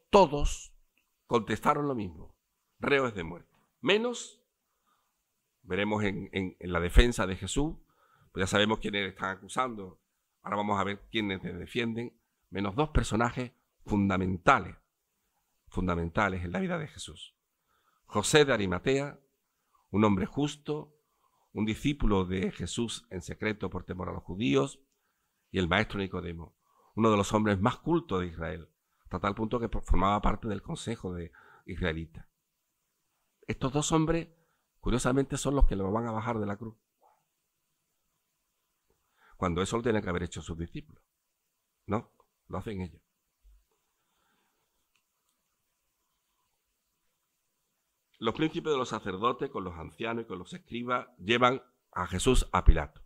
contestaron lo mismo. Reos de muerte. Menos, veremos en la defensa de Jesús, pues ya sabemos quiénes están acusando. Ahora vamos a ver quiénes le defienden. Menos 2 personajes fundamentales en la vida de Jesús. José de Arimatea, un hombre justo, un discípulo de Jesús en secreto por temor a los judíos, y el maestro Nicodemo, uno de los hombres más cultos de Israel, hasta tal punto que formaba parte del consejo de israelitas. Estos dos hombres, curiosamente, son los que lo van a bajar de la cruz, cuando eso lo tienen que haber hecho sus discípulos. No, lo hacen ellos. Los príncipes de los sacerdotes, con los ancianos y con los escribas, llevan a Jesús a Pilato.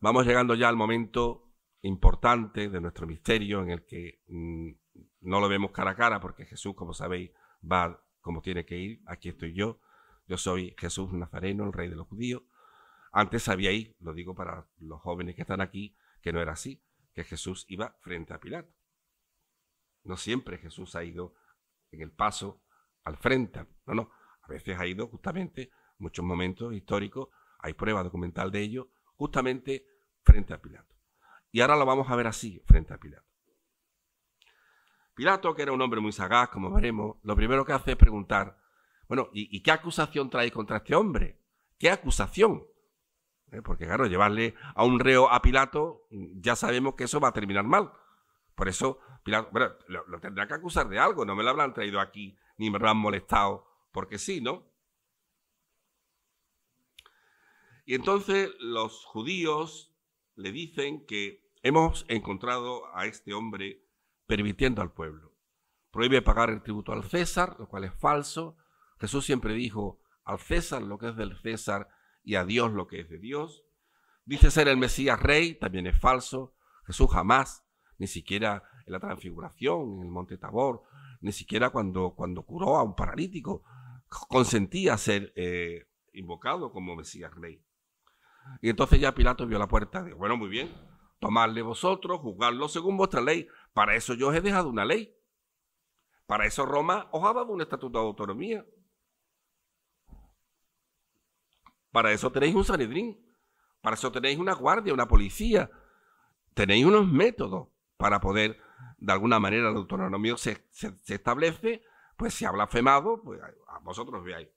Vamos llegando ya al momento importante de nuestro misterio, en el que no lo vemos cara a cara, porque Jesús, como sabéis, va como tiene que ir. Aquí estoy yo soy Jesús Nazareno, el rey de los judíos. Antes sabíais, lo digo para los jóvenes que están aquí, que no era así, que Jesús iba frente a Pilato. No siempre Jesús ha ido en el paso al frente, no, a veces ha ido justamente, muchos momentos históricos, hay prueba documental de ello, justamente frente a Pilato. Y ahora lo vamos a ver así, frente a Pilato. Pilato, que era un hombre muy sagaz, como veremos, lo primero que hace es preguntar, bueno, ¿y qué acusación trae contra este hombre? ¿Qué acusación? Porque claro, llevarle a un reo a Pilato, ya sabemos que eso va a terminar mal. Por eso, Pilato, bueno, lo tendrá que acusar de algo, no me lo habrán traído aquí, ni me lo han molestado, porque sí, ¿no? Y entonces los judíos le dicen que hemos encontrado a este hombre permitiendo al pueblo. Prohíbe pagar el tributo al César, lo cual es falso. Jesús siempre dijo, al César lo que es del César y a Dios lo que es de Dios. Dice ser el Mesías rey, también es falso. Jesús jamás, ni siquiera en la transfiguración, en el monte Tabor, ni siquiera cuando curó a un paralítico, consentía ser invocado como Mesías rey. Y entonces ya Pilato vio la puerta, dijo, bueno, muy bien, tomadle vosotros, juzgadlo según vuestra ley. Para eso yo os he dejado una ley. Para eso Roma os ha dado un estatuto de autonomía. Para eso tenéis un Sanedrín. Para eso tenéis una guardia, una policía. Tenéis unos métodos para poder, de alguna manera, el autonomía se establece, pues si ha blasfemado, pues a vosotros veáis.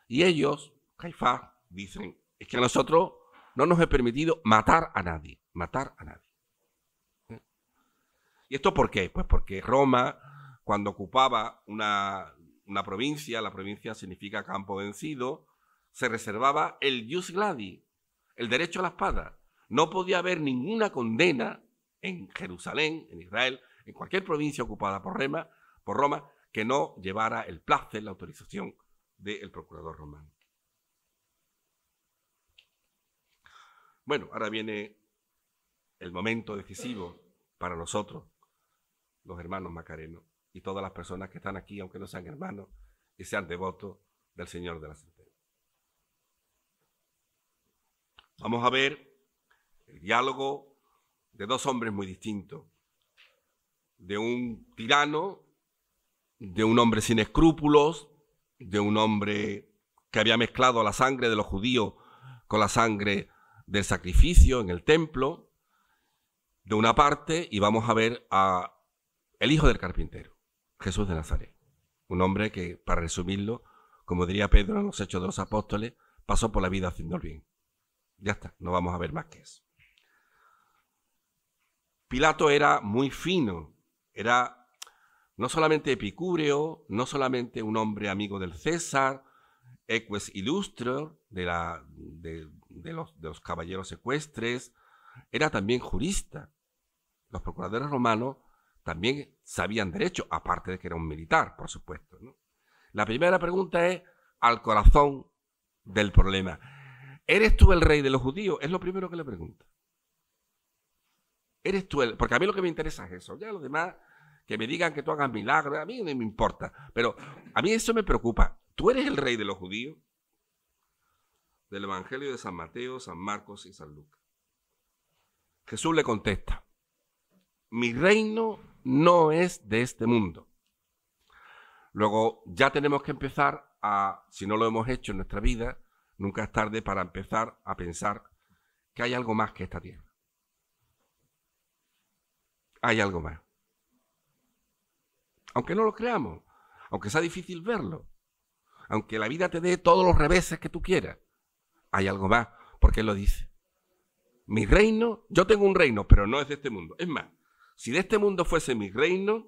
Y ellos, Caifás, dicen, es que a nosotros no nos es permitido matar a nadie. ¿Y esto por qué? Pues porque Roma, cuando ocupaba una provincia, la provincia significa campo vencido, se reservaba el jus gladi, el derecho a la espada. No podía haber ninguna condena en Jerusalén, en Israel, en cualquier provincia ocupada por Roma, que no llevara el place, la autorización del procurador romano. Bueno, ahora viene el momento decisivo para nosotros, los hermanos macarenos, y todas las personas que están aquí, aunque no sean hermanos, y sean devotos del Señor de la Sentencia. Vamos a ver el diálogo de dos hombres muy distintos, de un tirano, de un hombre sin escrúpulos, de un hombre que había mezclado la sangre de los judíos con la sangre del sacrificio en el templo, de una parte, y vamos a ver a el hijo del carpintero, Jesús de Nazaret, un hombre que, para resumirlo, como diría Pedro en los Hechos de los Apóstoles, pasó por la vida haciendo el bien. Ya está, no vamos a ver más que eso. Pilato era muy fino, era no solamente epicúreo, no solamente un hombre amigo del César, eques illustre de los caballeros ecuestres, era también jurista. Los procuradores romanos también sabían derecho, aparte de que era un militar, por supuesto, ¿no? La primera pregunta es al corazón del problema. ¿Eres tú el rey de los judíos? Es lo primero que le pregunta. ¿Eres tú el...? Porque a mí lo que me interesa es eso. Ya lo demás, que me digan que tú hagas milagros, a mí no me importa. Pero a mí eso me preocupa. ¿Tú eres el rey de los judíos? Del Evangelio de San Mateo, San Marcos y San Lucas. Jesús le contesta, mi reino no es de este mundo. Luego ya tenemos que empezar a, si no lo hemos hecho en nuestra vida, nunca es tarde para empezar a pensar que hay algo más que esta tierra. Hay algo más. Aunque no lo creamos, aunque sea difícil verlo, aunque la vida te dé todos los reveses que tú quieras, hay algo más, porque él lo dice. Mi reino, yo tengo un reino, pero no es de este mundo. Es más, si de este mundo fuese mi reino,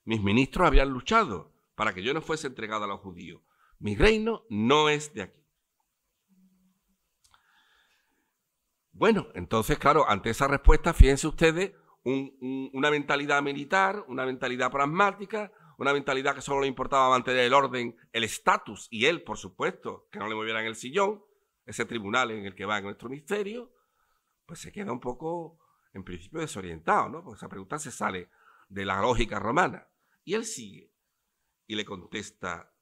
mis ministros habrían luchado para que yo no fuese entregado a los judíos. Mi reino no es de aquí. Bueno, entonces, claro, ante esa respuesta, fíjense ustedes, una mentalidad militar, una mentalidad pragmática, una mentalidad que solo le importaba mantener el orden, el estatus, y él, por supuesto, que no le movieran el sillón, ese tribunal en el que va nuestro misterio, pues se queda un poco, en principio, desorientado, ¿no? Porque esa pregunta se sale de la lógica romana. Y él sigue y le contesta,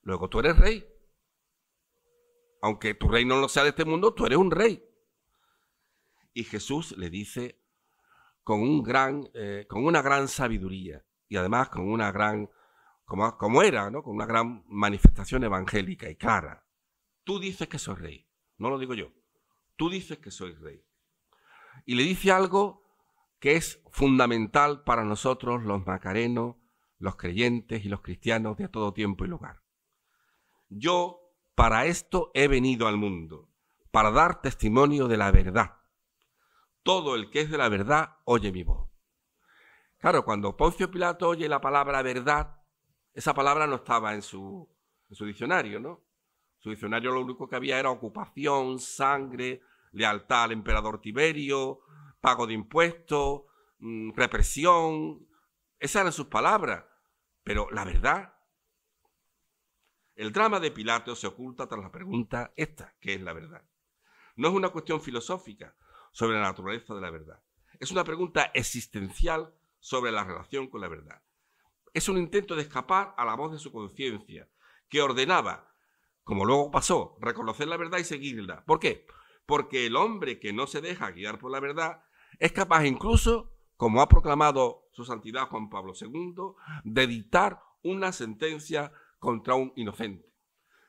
luego tú eres rey. Aunque tu reino no sea de este mundo, tú eres un rey. Y Jesús le dice con una gran sabiduría y además con una gran, como era, ¿no? Con una gran manifestación evangélica y clara. Tú dices que soy rey, no lo digo yo. Tú dices que soy rey. Y le dice algo que es fundamental para nosotros los macarenos, los creyentes y los cristianos de todo tiempo y lugar. Yo para esto he venido al mundo, para dar testimonio de la verdad. Todo el que es de la verdad oye mi voz. Claro, cuando Poncio Pilato oye la palabra verdad, esa palabra no estaba en su diccionario, ¿no? Su diccionario lo único que había era ocupación, sangre, lealtad al emperador Tiberio, pago de impuestos, represión. Esas eran sus palabras. Pero la verdad, el drama de Pilato se oculta tras la pregunta esta, ¿qué es la verdad? No es una cuestión filosófica sobre la naturaleza de la verdad. Es una pregunta existencial sobre la relación con la verdad. Es un intento de escapar a la voz de su conciencia, que ordenaba, como luego pasó, reconocer la verdad y seguirla. ¿Por qué? Porque el hombre que no se deja guiar por la verdad es capaz incluso, como ha proclamado su santidad Juan Pablo II, de dictar una sentencia contra un inocente.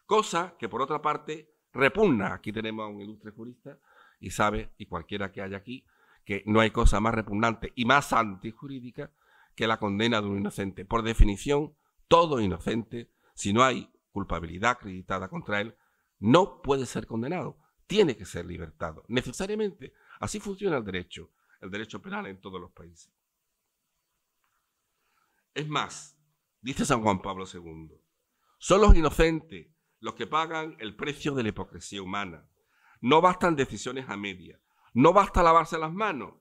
Cosa que, por otra parte, repugna. Aquí tenemos a un ilustre jurista y sabe, y cualquiera que haya aquí, que no hay cosa más repugnante y más antijurídica que la condena de un inocente. Por definición, todo inocente, si no hay culpabilidad acreditada contra él, no puede ser condenado. Tiene que ser libertado, necesariamente. Así funciona el derecho penal en todos los países. Es más, dice San Juan Pablo II, son los inocentes los que pagan el precio de la hipocresía humana. No bastan decisiones a media, no basta lavarse las manos.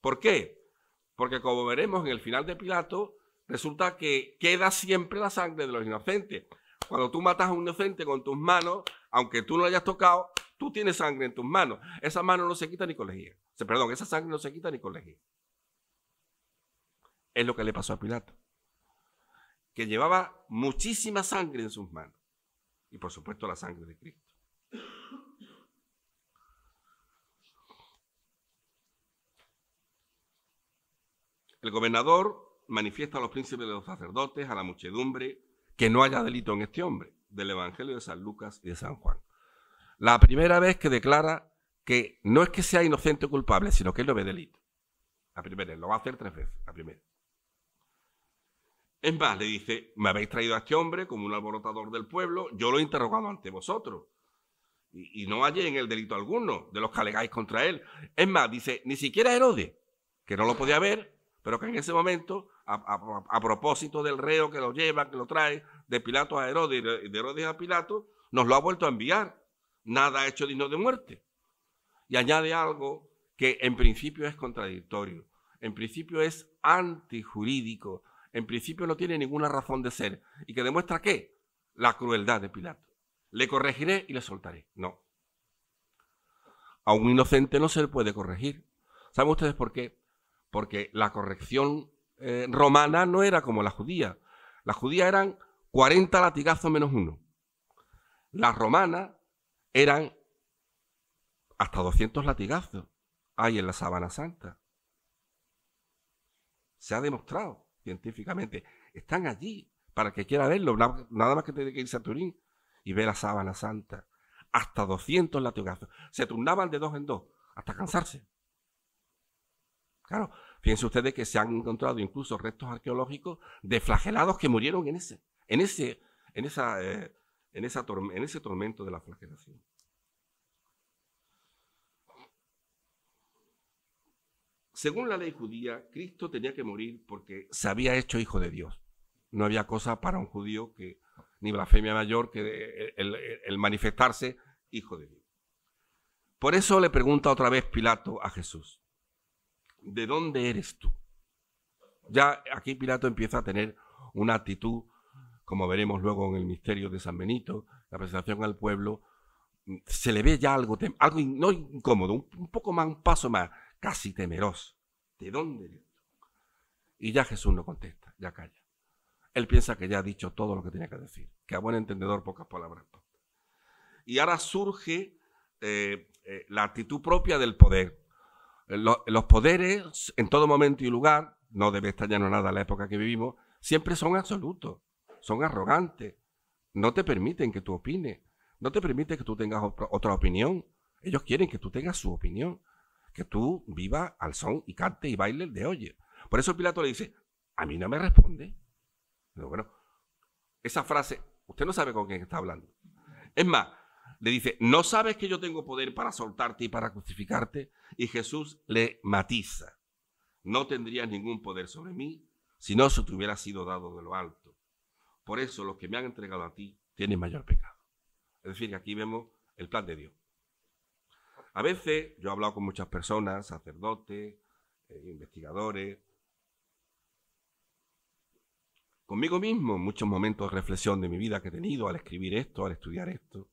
¿Por qué? Porque como veremos en el final de Pilato, resulta que queda siempre la sangre de los inocentes. Cuando tú matas a un inocente con tus manos, aunque tú no lo hayas tocado, tú tienes sangre en tus manos. Esa mano no se quita ni con lejía. Perdón, esa sangre no se quita ni con lejía. Es lo que le pasó a Pilato, que llevaba muchísima sangre en sus manos. Y por supuesto la sangre de Cristo. El gobernador manifiesta a los príncipes de los sacerdotes, a la muchedumbre, que no haya delito en este hombre, del Evangelio de San Lucas y de San Juan. La primera vez que declara que no es que sea inocente o culpable, sino que él no ve delito. La primera, lo va a hacer 3 veces, la primera. Es más, le dice, me habéis traído a este hombre como un alborotador del pueblo, yo lo he interrogado ante vosotros. Y no hallé en el delito alguno de los que alegáis contra él. Es más, dice, ni siquiera Herodes, que no lo podía ver, pero que en ese momento, a propósito del reo que lo lleva, que lo trae, de Pilato a Herodes y de Herodes a Pilato, nos lo ha vuelto a enviar. Nada hecho digno de muerte. Y añade algo que en principio es contradictorio, en principio es antijurídico, en principio no tiene ninguna razón de ser, y que demuestra ¿qué? La crueldad de Pilato. Le corregiré y le soltaré. No. A un inocente no se le puede corregir. ¿Saben ustedes por qué? Porque la corrección romana no era como la judía. Las judías eran 40 latigazos menos 1. Las romanas eran hasta 200 latigazos. Hay en la Sábana Santa. Se ha demostrado científicamente. Están allí para el que quiera verlo. Nada más que tiene que irse a Turín y ver la Sábana Santa. Hasta 200 latigazos. Se turnaban de 2 en 2 hasta cansarse. Claro, fíjense ustedes que se han encontrado incluso restos arqueológicos de flagelados que murieron en ese tormento de la flagelación. según la ley judía, Cristo tenía que morir porque se había hecho hijo de Dios. No había cosa para un judío que, ni blasfemia mayor que el manifestarse hijo de Dios. Por eso le pregunta otra vez Pilato a Jesús: ¿de dónde eres tú? Ya aquí Pilato empieza a tener una actitud, como veremos luego en el misterio de San Benito, la presentación al pueblo, se le ve ya algo no incómodo, un poco más, un paso más, casi temeroso. ¿De dónde eres tú? Y ya Jesús no contesta, ya calla. Él piensa que ya ha dicho todo lo que tenía que decir, que a buen entendedor pocas palabras. Y ahora surge la actitud propia del poder. Los poderes, en todo momento y lugar, no debe extrañarnos nada en la época que vivimos, siempre son absolutos, son arrogantes, no te permiten que tú opines, no te permiten que tú tengas otra opinión. Ellos quieren que tú tengas su opinión, que tú vivas al son y cante y baile de oye. Por eso Pilato le dice: a mí no me responde. Pero bueno, esa frase, usted no sabe con quién está hablando. Es más, le dice: ¿no sabes que yo tengo poder para soltarte y para crucificarte? Y Jesús le matiza: no tendrías ningún poder sobre mí si no se te hubiera sido dado de lo alto. Por eso los que me han entregado a ti tienen mayor pecado. Es decir, que aquí vemos el plan de Dios. A veces yo he hablado con muchas personas, sacerdotes, investigadores, conmigo mismo, en muchos momentos de reflexión de mi vida que he tenido al escribir esto, al estudiar esto.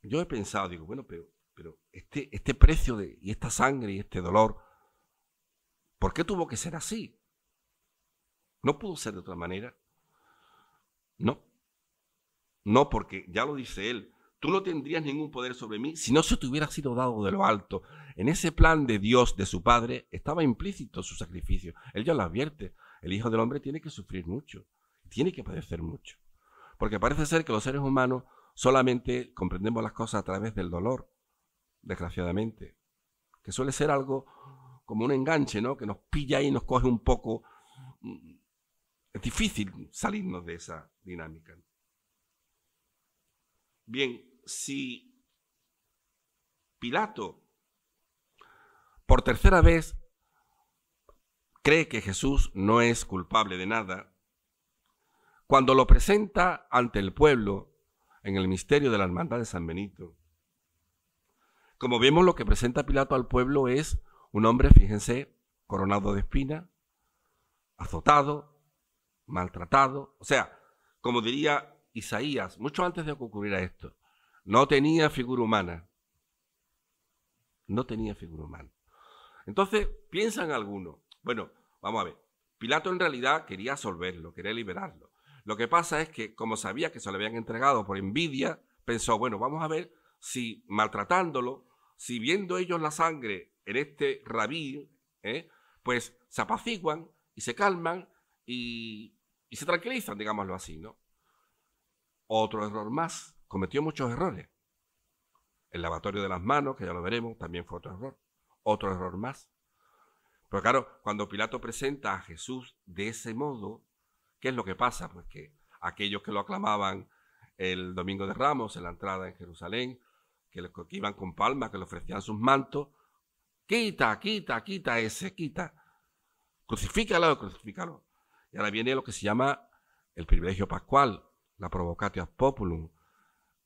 Yo he pensado, digo, bueno, pero este precio y esta sangre y este dolor, ¿por qué tuvo que ser así? ¿No pudo ser de otra manera? No. No, porque ya lo dice él: tú no tendrías ningún poder sobre mí si no se te hubiera sido dado de lo alto. En ese plan de Dios, de su Padre, estaba implícito su sacrificio. Él ya lo advierte: el Hijo del Hombre tiene que sufrir mucho, tiene que padecer mucho. Porque parece ser que los seres humanos solamente comprendemos las cosas a través del dolor, desgraciadamente. Que suele ser algo como un enganche, ¿no? Que nos pilla y nos coge un poco. Es difícil salirnos de esa dinámica. Bien, si Pilato por tercera vez cree que Jesús no es culpable de nada, cuando lo presenta ante el pueblo en el misterio de la Hermandad de San Benito, como vemos, lo que presenta Pilato al pueblo es un hombre, fíjense, coronado de espinas, azotado, maltratado. O sea, como diría Isaías, mucho antes de que ocurriera esto, no tenía figura humana. No tenía figura humana. Entonces, piensan algunos, bueno, vamos a ver, Pilato en realidad quería absolverlo, quería liberarlo. Lo que pasa es que, como sabía que se lo habían entregado por envidia, pensó, bueno, vamos a ver si maltratándolo, si viendo ellos la sangre en este rabí, pues se apaciguan y se calman y se tranquilizan, digámoslo así, ¿no? Otro error más, cometió muchos errores. El lavatorio de las manos, que ya lo veremos, también fue otro error. Otro error más. Pero claro, cuando Pilato presenta a Jesús de ese modo, ¿qué es lo que pasa? Pues que aquellos que lo aclamaban el Domingo de Ramos, en la entrada en Jerusalén, que iban con palmas, que le ofrecían sus mantos, quita, quita, quita ese, quita. Crucifícalo, crucifícalo. Y ahora viene lo que se llama el privilegio pascual, la provocatio ad populum.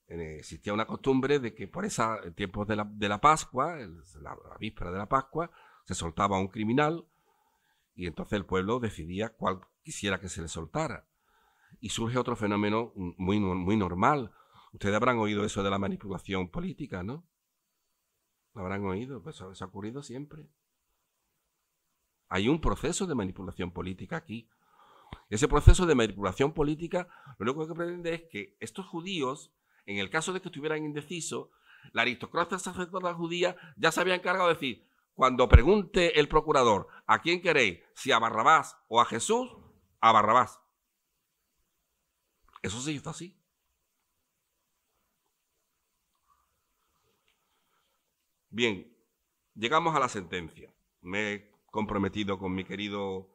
Existía una costumbre de que por en tiempos de la Pascua, la víspera de la Pascua, se soltaba a un criminal y entonces el pueblo decidía cuál quisiera que se le soltara. Y surge otro fenómeno muy, muy normal. Ustedes habrán oído eso de la manipulación política, ¿no? ¿Lo habrán oído? Pues eso ha ocurrido siempre. Hay un proceso de manipulación política aquí. Ese proceso de manipulación política lo único que pretende es que estos judíos, en el caso de que estuvieran indecisos, la aristocracia sacerdotal judía ya se había encargado de decir: cuando pregunte el procurador ¿a quién queréis? Si a Barrabás o a Jesús, a Barrabás. Eso se hizo así. Bien, llegamos a la sentencia. Me he comprometido con mi querido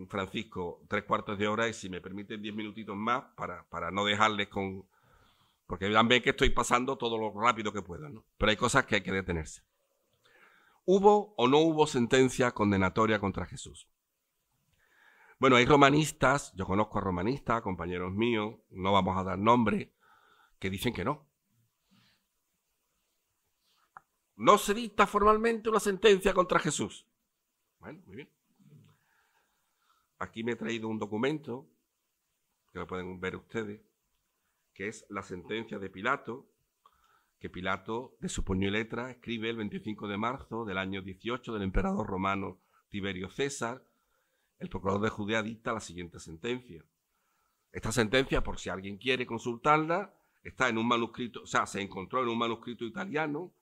Francisco 3/4 de hora y si me permiten 10 minutitos más para no dejarles con... Porque ven que estoy pasando todo lo rápido que puedo, ¿no? Pero hay cosas que hay que detenerse. ¿Hubo o no hubo sentencia condenatoria contra Jesús? Bueno, hay romanistas, yo conozco a romanistas, compañeros míos, no vamos a dar nombre, que dicen que no. No se dicta formalmente una sentencia contra Jesús. Bueno, muy bien. Aquí me he traído un documento, que lo pueden ver ustedes, que es la sentencia de Pilato, que Pilato, de su puño y letra, escribe el 25 de marzo del año 18 del emperador romano Tiberio César. El procurador de Judea dicta la siguiente sentencia. Esta sentencia, por si alguien quiere consultarla, está en un manuscrito, o sea, se encontró en un manuscrito italiano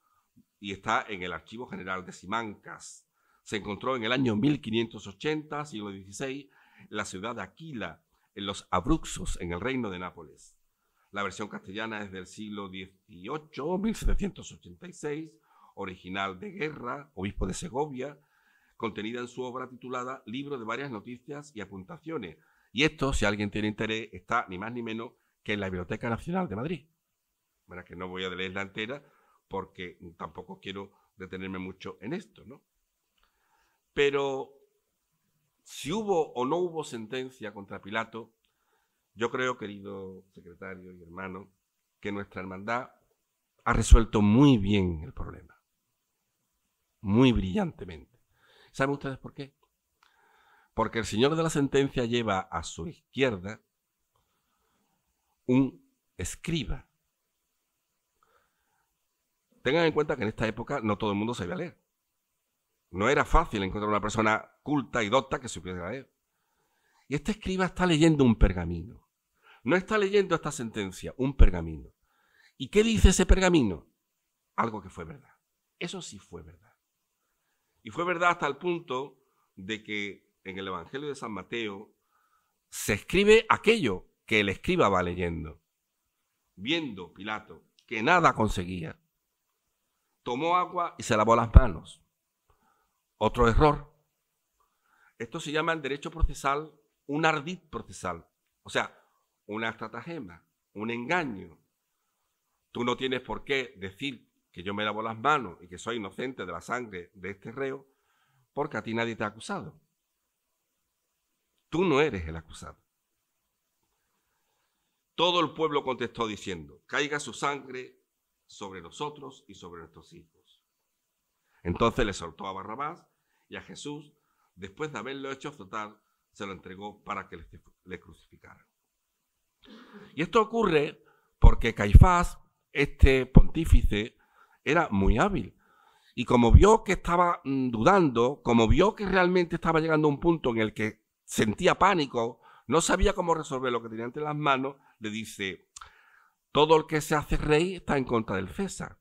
y está en el Archivo General de Simancas. Se encontró en el año 1580, siglo XVI, en la ciudad de Aquila, en los Abruzos, en el reino de Nápoles. La versión castellana es del siglo XVIII, 1786, original de Guerra, obispo de Segovia, contenida en su obra titulada Libro de varias noticias y apuntaciones. Y esto, si alguien tiene interés, está ni más ni menos que en la Biblioteca Nacional de Madrid. Bueno, que no voy a leerla entera porque tampoco quiero detenerme mucho en esto, ¿no? Pero si hubo o no hubo sentencia contra Pilato, yo creo, querido secretario y hermano, que nuestra hermandad ha resuelto muy bien el problema. Muy brillantemente. ¿Saben ustedes por qué? Porque el señor de la sentencia lleva a su izquierda un escriba. Tengan en cuenta que en esta época no todo el mundo sabía leer. No era fácil encontrar una persona culta y docta que supiera leer. Y este escriba está leyendo un pergamino. No está leyendo esta sentencia, un pergamino. ¿Y qué dice ese pergamino? Algo que fue verdad. Eso sí fue verdad. Y fue verdad hasta el punto de que en el Evangelio de San Mateo se escribe aquello que el escriba va leyendo. Viendo Pilato que nada conseguía, tomó agua y se lavó las manos. Otro error. Esto se llama en derecho procesal un ardid procesal. O sea, una estratagema, un engaño. Tú no tienes por qué decir que yo me lavo las manos y que soy inocente de la sangre de este reo, porque a ti nadie te ha acusado. Tú no eres el acusado. Todo el pueblo contestó diciendo, caiga su sangre sobre nosotros y sobre nuestros hijos. Entonces le soltó a Barrabás y a Jesús, después de haberlo hecho azotar, se lo entregó para que le crucificaran. Y esto ocurre porque Caifás, este pontífice, era muy hábil. Y como vio que estaba dudando, como vio que realmente estaba llegando a un punto en el que sentía pánico, no sabía cómo resolver lo que tenía entre las manos, le dice, todo el que se hace rey está en contra del César.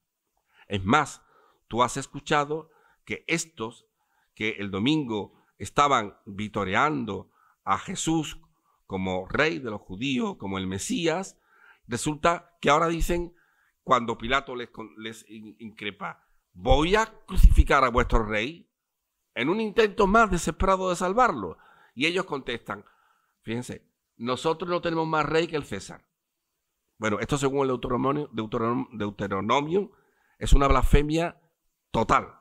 Es más, tú has escuchado que estos que el domingo estaban vitoreando a Jesús como rey de los judíos, como el Mesías, resulta que ahora dicen, cuando Pilato les increpa, voy a crucificar a vuestro rey, en un intento más desesperado de salvarlo. Y ellos contestan, fíjense, nosotros no tenemos más rey que el César. Bueno, esto según el Deuteronomio es una blasfemia total.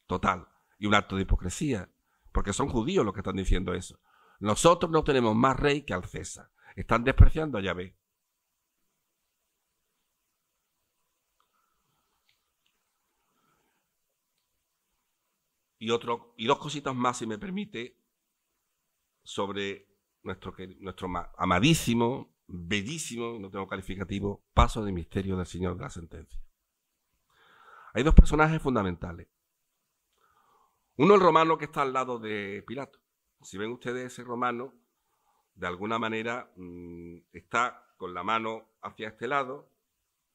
Total. Y un acto de hipocresía, porque son judíos los que están diciendo eso. Nosotros no tenemos más rey que al César. Están despreciando a Yahvé. Y dos cositas más, si me permite, sobre nuestro amadísimo, bellísimo, no tengo calificativo, paso de misterio del Señor de la Sentencia. Hay dos personajes fundamentales. Uno, el romano que está al lado de Pilato. Si ven ustedes ese romano, de alguna manera está con la mano hacia este lado,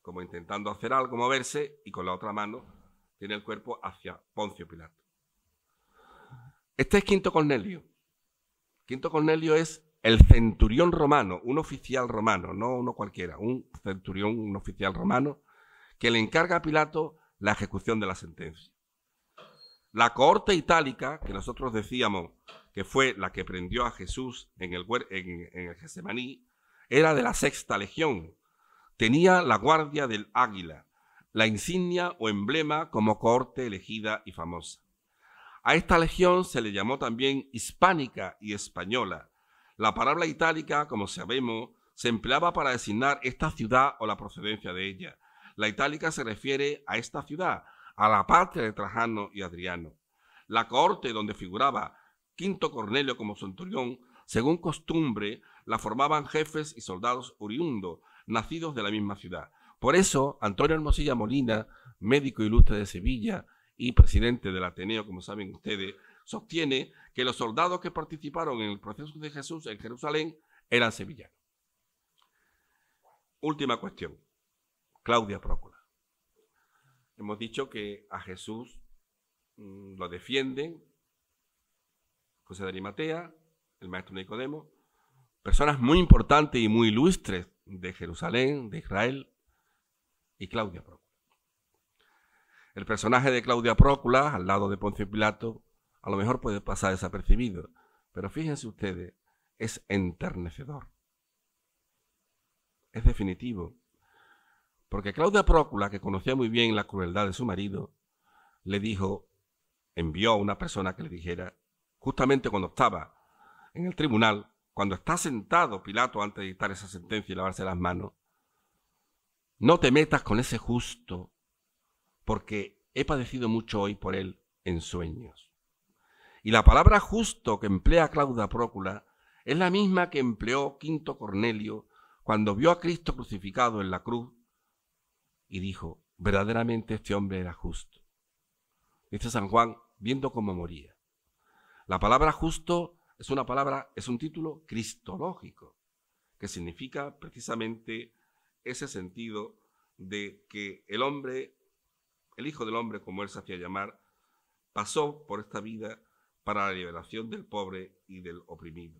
como intentando hacer algo, moverse, y con la otra mano tiene el cuerpo hacia Poncio Pilato. Este es Quinto Cornelio. Quinto Cornelio es el centurión romano, un oficial romano, no uno cualquiera, un centurión, un oficial romano, que le encarga a Pilato la ejecución de la sentencia. La cohorte itálica, que nosotros decíamos que fue la que prendió a Jesús en el Getsemaní, era de la Sexta Legión. Tenía la guardia del águila. la insignia o emblema como cohorte elegida y famosa. A esta legión se le llamó también hispánica y española. La palabra itálica, como sabemos, se empleaba para designar esta ciudad o la procedencia de ella. La itálica se refiere a esta ciudad, a la patria de Trajano y Adriano. La cohorte donde figuraba Quinto Cornelio como centurión, según costumbre, la formaban jefes y soldados oriundos, nacidos de la misma ciudad. Por eso, Antonio Hermosilla Molina, médico ilustre de Sevilla y presidente del Ateneo, como saben ustedes, sostiene que los soldados que participaron en el proceso de Jesús en Jerusalén eran sevillanos. Última cuestión. Claudia Prócula. Hemos dicho que a Jesús lo defienden José de Arimatea, el maestro Nicodemo, personas muy importantes y muy ilustres de Jerusalén, de Israel, y Claudia Prócula. El personaje de Claudia Prócula, al lado de Poncio Pilato, a lo mejor puede pasar desapercibido, pero fíjense ustedes, es enternecedor. Es definitivo. Porque Claudia Prócula, que conocía muy bien la crueldad de su marido, le dijo, envió a una persona que le dijera, justamente cuando estaba en el tribunal, cuando está sentado Pilato antes de dictar esa sentencia y lavarse las manos, no te metas con ese justo, porque he padecido mucho hoy por él en sueños. Y la palabra justo que emplea Claudia Prócula es la misma que empleó Quinto Cornelio cuando vio a Cristo crucificado en la cruz y dijo, verdaderamente este hombre era justo. Dice San Juan, viendo cómo moría. La palabra justo es una palabra, es un título cristológico, que significa precisamente ese sentido de que el hombre, el Hijo del Hombre, como él se hacía llamar, pasó por esta vida para la liberación del pobre y del oprimido.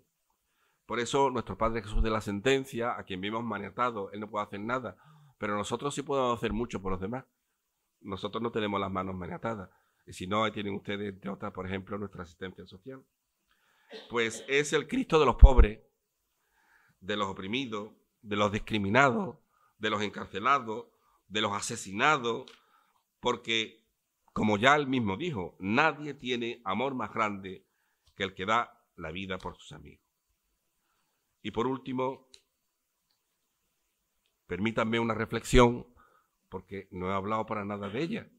Por eso nuestro Padre Jesús de la Sentencia, a quien vimos maniatado, él no puede hacer nada, pero nosotros sí podemos hacer mucho por los demás. Nosotros no tenemos las manos maniatadas. Y si no, ahí tienen ustedes, entre otras, por ejemplo, nuestra asistencia social. Pues es el Cristo de los pobres, de los oprimidos, de los discriminados, de los encarcelados, de los asesinados, porque, como ya él mismo dijo, nadie tiene amor más grande que el que da la vida por sus amigos. Y por último, permítanme una reflexión, porque no he hablado para nada de ella.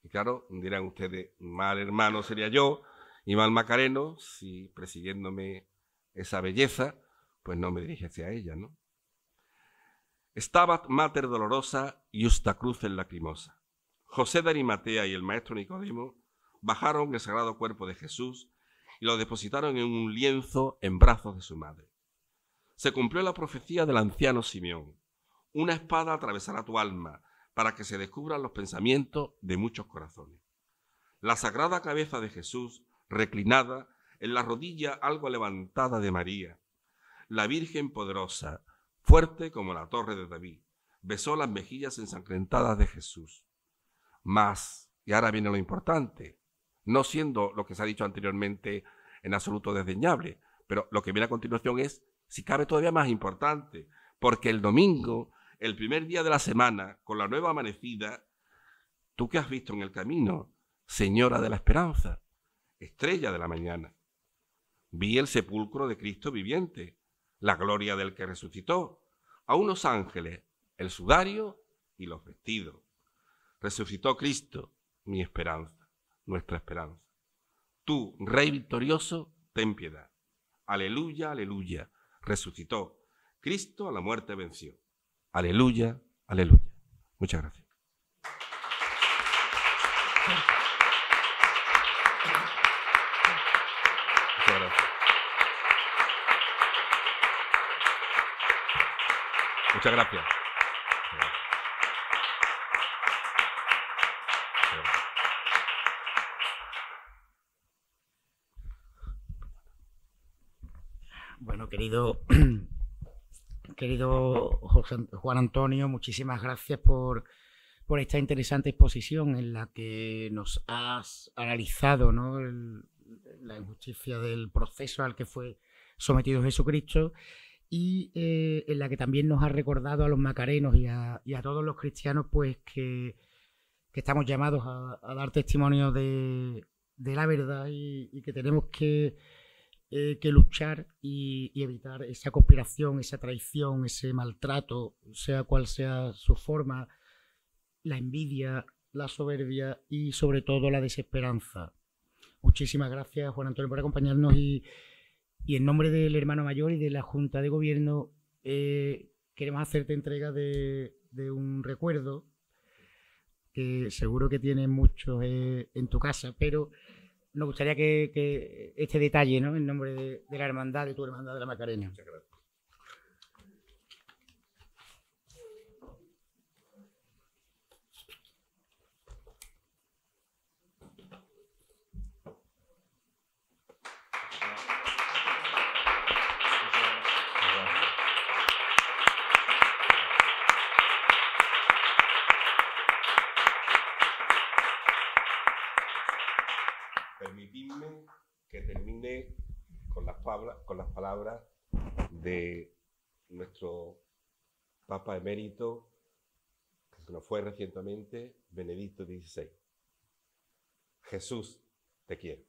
Y claro, dirán ustedes, mal hermano sería yo y mal macareno si persiguiéndome esa belleza, pues no me dirigiese a ella, ¿no? Stabat Mater dolorosa iusta cruces lacrimosa. José de Arimatea y el maestro Nicodemo bajaron el sagrado cuerpo de Jesús y lo depositaron en un lienzo en brazos de su madre. Se cumplió la profecía del anciano Simeón. Una espada atravesará tu alma para que se descubran los pensamientos de muchos corazones. La sagrada cabeza de Jesús, reclinada en la rodilla algo levantada de María. La Virgen poderosa, fuerte como la torre de David, besó las mejillas ensangrentadas de Jesús. Mas, y ahora viene lo importante, no siendo lo que se ha dicho anteriormente en absoluto desdeñable, pero lo que viene a continuación es, si cabe, todavía más importante, porque el domingo, el primer día de la semana, con la nueva amanecida, ¿tú qué has visto en el camino? Señora de la esperanza, estrella de la mañana. Vi el sepulcro de Cristo viviente, la gloria del que resucitó, a unos ángeles, el sudario y los vestidos. Resucitó Cristo, mi esperanza, nuestra esperanza. Tú, Rey victorioso, ten piedad. Aleluya, aleluya. Resucitó. Cristo a la muerte venció. Aleluya, aleluya. Muchas gracias. Muchas gracias. Muchas gracias. Bueno, querido Juan Antonio, muchísimas gracias por esta interesante exposición en la que nos has analizado, ¿no?, la injusticia del proceso al que fue sometido Jesucristo y en la que también nos ha recordado a los macarenos y a todos los cristianos pues que estamos llamados a dar testimonio de la verdad y que tenemos que luchar y evitar esa conspiración, esa traición, ese maltrato, sea cual sea su forma, la envidia, la soberbia y sobre todo la desesperanza. Muchísimas gracias, Juan Antonio, por acompañarnos y en nombre del hermano mayor y de la Junta de Gobierno queremos hacerte entrega de un recuerdo que seguro que tienes muchos en tu casa, pero nos gustaría que este detalle, ¿no?, en nombre de la hermandad, de tu hermandad de la Macarena. Muchas gracias. Permitidme que termine con las palabras de nuestro Papa emérito, que nos fue recientemente, Benedicto XVI. Jesús te quiere.